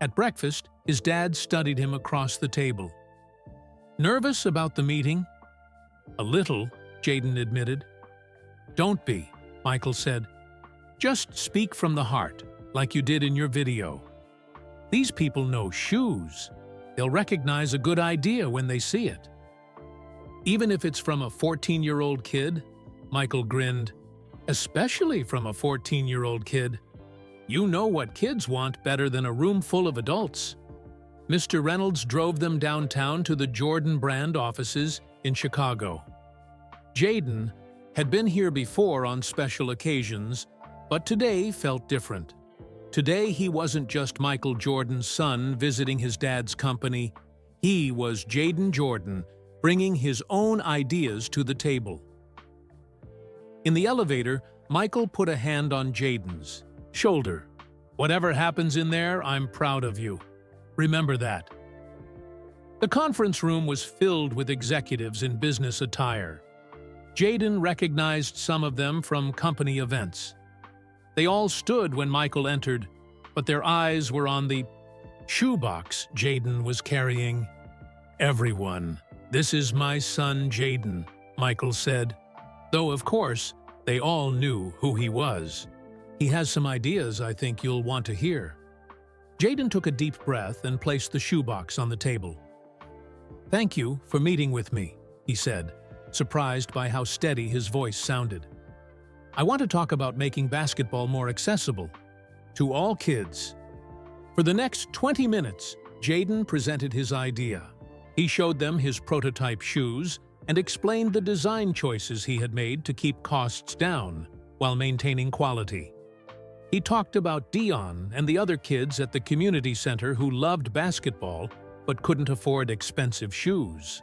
At breakfast, his dad studied him across the table. "Nervous about the meeting?" "A little," Jayden admitted. "Don't be," Michael said. "Just speak from the heart, like you did in your video. These people know shoes. They'll recognize a good idea when they see it." "Even if it's from a 14-year-old kid?" Michael grinned. "Especially from a 14-year-old kid. You know what kids want better than a room full of adults." Mr. Reynolds drove them downtown to the Jordan Brand offices in Chicago. Jayden had been here before on special occasions, but today felt different. Today he wasn't just Michael Jordan's son visiting his dad's company. He was Jayden Jordan, bringing his own ideas to the table. In the elevator, Michael put a hand on Jayden's shoulder. "Whatever happens in there, I'm proud of you. Remember that." The conference room was filled with executives in business attire. Jayden recognized some of them from company events. They all stood when Michael entered, but their eyes were on the shoebox Jayden was carrying. "Everyone, this is my son Jayden," Michael said, though of course they all knew who he was. "He has some ideas I think you'll want to hear." Jayden took a deep breath and placed the shoebox on the table. "Thank you for meeting with me," he said, surprised by how steady his voice sounded. "I want to talk about making basketball more accessible to all kids." For the next 20 minutes, Jayden presented his idea. He showed them his prototype shoes and explained the design choices he had made to keep costs down while maintaining quality. He talked about Dion and the other kids at the community center who loved basketball but couldn't afford expensive shoes.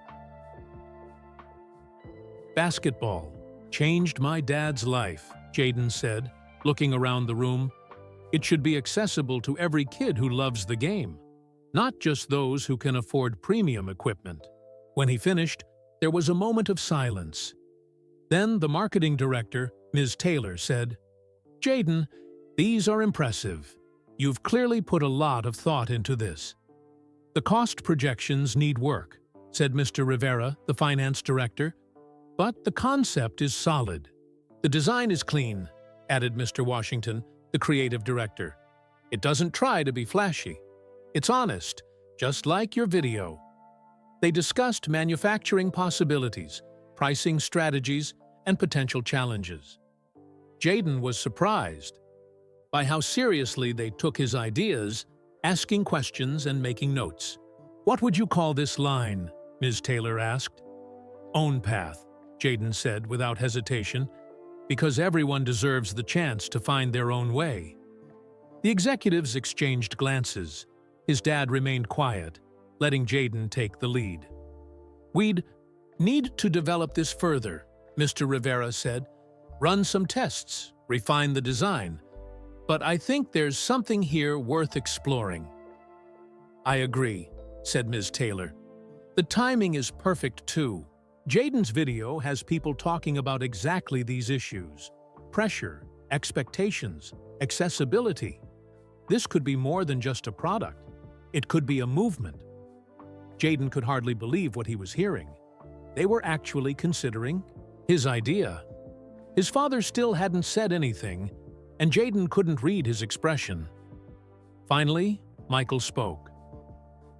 "Basketball changed my dad's life," Jayden said, looking around the room. "It should be accessible to every kid who loves the game, not just those who can afford premium equipment." When he finished, there was a moment of silence. Then the marketing director, Ms. Taylor, said, "Jayden, these are impressive. You've clearly put a lot of thought into this." "The cost projections need work," said Mr. Rivera, the finance director. "But the concept is solid." "The design is clean," added Mr. Washington, the creative director. "It doesn't try to be flashy. It's honest, just like your video." They discussed manufacturing possibilities, pricing strategies, and potential challenges. Jayden was surprised by how seriously they took his ideas, asking questions and making notes. "What would you call this line?" Ms. Taylor asked. "Own Path," Jayden said without hesitation, "because everyone deserves the chance to find their own way." The executives exchanged glances. His dad remained quiet, letting Jayden take the lead. "We'd need to develop this further," Mr. Rivera said. "Run some tests, refine the design. But I think there's something here worth exploring." "I agree," said Ms. Taylor. "The timing is perfect too. Jayden's video has people talking about exactly these issues: pressure, expectations, accessibility. This could be more than just a product. It could be a movement." Jayden could hardly believe what he was hearing. They were actually considering his idea. His father still hadn't said anything, and Jayden couldn't read his expression. Finally, Michael spoke.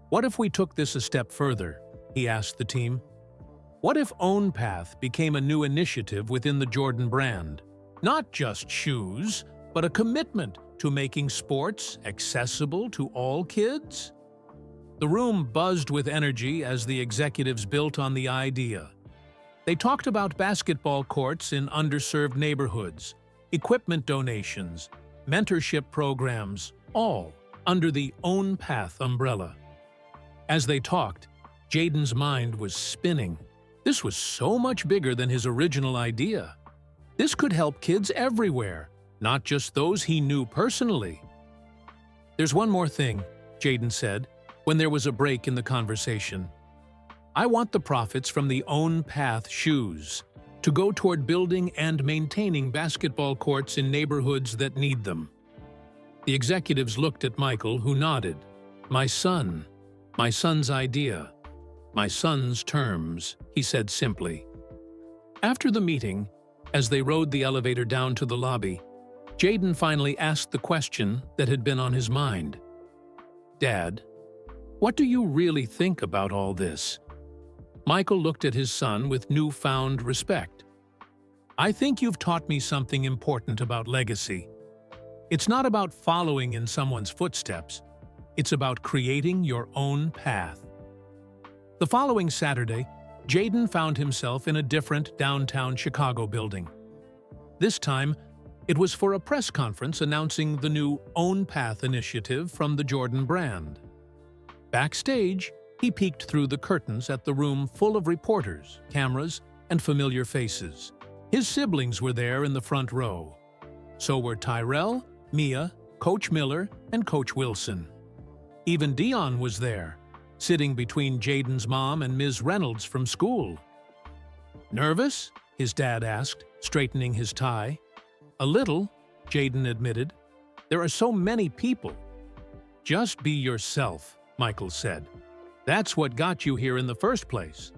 "What if we took this a step further?" he asked the team. "What if Own Path became a new initiative within the Jordan brand? Not just shoes, but a commitment to making sports accessible to all kids?" The room buzzed with energy as the executives built on the idea. They talked about basketball courts in underserved neighborhoods, equipment donations, mentorship programs, all under the Own Path umbrella. As they talked, Jayden's mind was spinning. This was so much bigger than his original idea. This could help kids everywhere, not just those he knew personally. "There's one more thing," Jayden said, when there was a break in the conversation. I want the profits from the Own Path shoes to go toward building and maintaining basketball courts in neighborhoods that need them. The executives looked at Michael, who nodded. My son's idea, my son's terms, he said simply. After the meeting, as they rode the elevator down to the lobby, Jayden finally asked the question that had been on his mind. Dad, what do you really think about all this? Michael looked at his son with newfound respect. I think you've taught me something important about legacy. It's not about following in someone's footsteps. It's about creating your own path. The following Saturday, Jayden found himself in a different downtown Chicago building. This time, it was for a press conference announcing the new Own Path initiative from the Jordan brand. Backstage, he peeked through the curtains at the room full of reporters, cameras, and familiar faces. His siblings were there in the front row. So were Tyrell, Mia, Coach Miller, and Coach Wilson. Even Dion was there, sitting between Jayden's mom and Ms. Reynolds from school. Nervous? His dad asked, straightening his tie. A little, Jayden admitted. There are so many people. Just be yourself, Michael said. That's what got you here in the first place.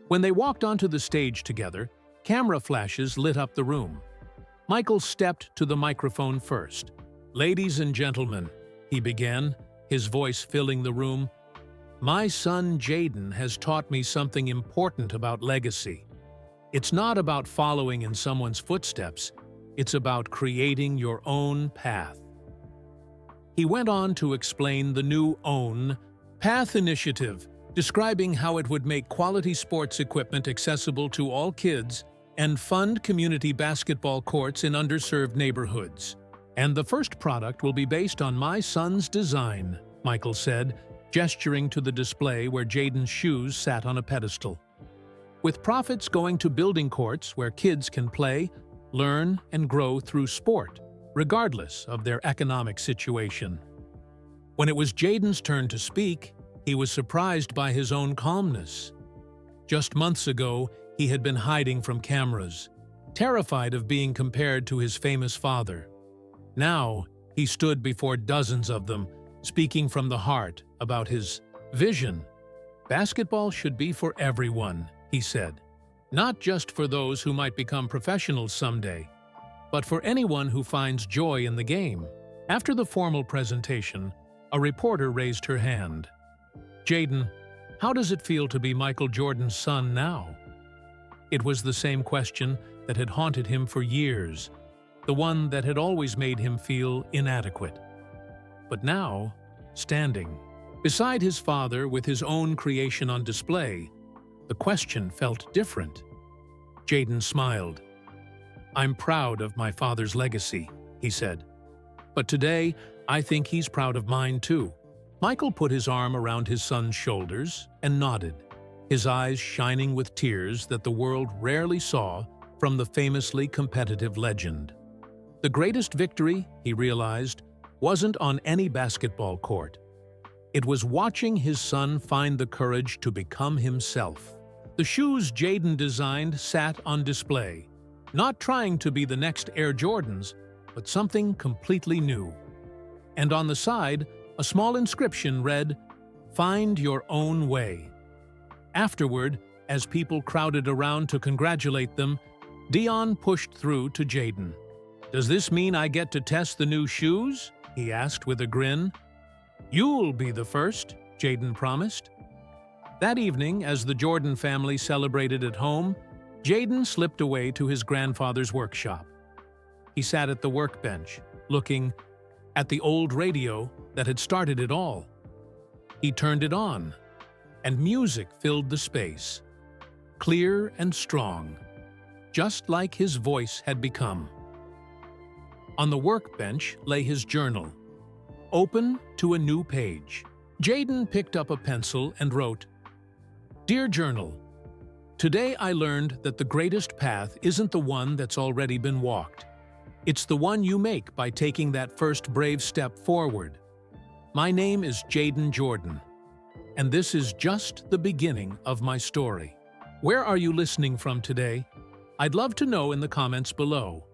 When they walked onto the stage together, camera flashes lit up the room. Michael stepped to the microphone first. Ladies and gentlemen, he began, his voice filling the room. My son Jayden has taught me something important about legacy. It's not about following in someone's footsteps. It's about creating your own path. He went on to explain the new Own Path initiative, describing how it would make quality sports equipment accessible to all kids and fund community basketball courts in underserved neighborhoods. And the first product will be based on my son's design, Michael said, gesturing to the display where Jayden's shoes sat on a pedestal. With profits going to building courts where kids can play, learn, and grow through sport, regardless of their economic situation. When it was Jayden's turn to speak, he was surprised by his own calmness. Just months ago, he had been hiding from cameras, terrified of being compared to his famous father. Now, he stood before dozens of them, speaking from the heart about his vision. Basketball should be for everyone, he said. Not just for those who might become professionals someday, but for anyone who finds joy in the game. After the formal presentation, a reporter raised her hand. Jayden, how does it feel to be Michael Jordan's son now? It was the same question that had haunted him for years, the one that had always made him feel inadequate. But now, standing beside his father with his own creation on display, the question felt different. Jayden smiled. I'm proud of my father's legacy, he said. But today, I think he's proud of mine too. Michael put his arm around his son's shoulders and nodded, his eyes shining with tears that the world rarely saw from the famously competitive legend. The greatest victory, he realized, wasn't on any basketball court. It was watching his son find the courage to become himself. The shoes Jayden designed sat on display, not trying to be the next Air Jordans, but something completely new. And on the side, a small inscription read, "Find your own way." Afterward, as people crowded around to congratulate them, Dion pushed through to Jayden. "Does this mean I get to test the new shoes?" he asked with a grin. "You'll be the first," Jayden promised. That evening, as the Jordan family celebrated at home, Jayden slipped away to his grandfather's workshop. He sat at the workbench, looking at the old radio that had started it all. He turned it on, and music filled the space, clear and strong, just like his voice had become. On the workbench lay his journal, open to a new page. Jayden picked up a pencil and wrote, "Dear Journal, today I learned that the greatest path isn't the one that's already been walked. It's the one you make by taking that first brave step forward. My name is Jayden Jordan. and this is just the beginning of my story. Where are you listening from today? I'd love to know in the comments below.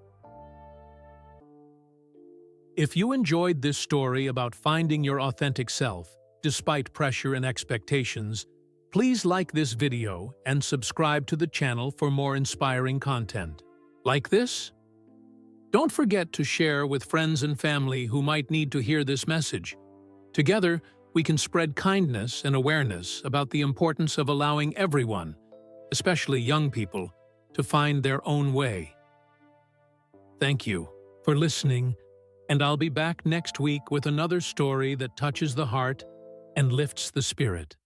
If you enjoyed this story about finding your authentic self, despite pressure and expectations, please like this video and subscribe to the channel for more inspiring content. Like this? Don't forget to share with friends and family who might need to hear this message. Together, we can spread kindness and awareness about the importance of allowing everyone, especially young people, to find their own way. Thank you for listening, and I'll be back next week with another story that touches the heart and lifts the spirit.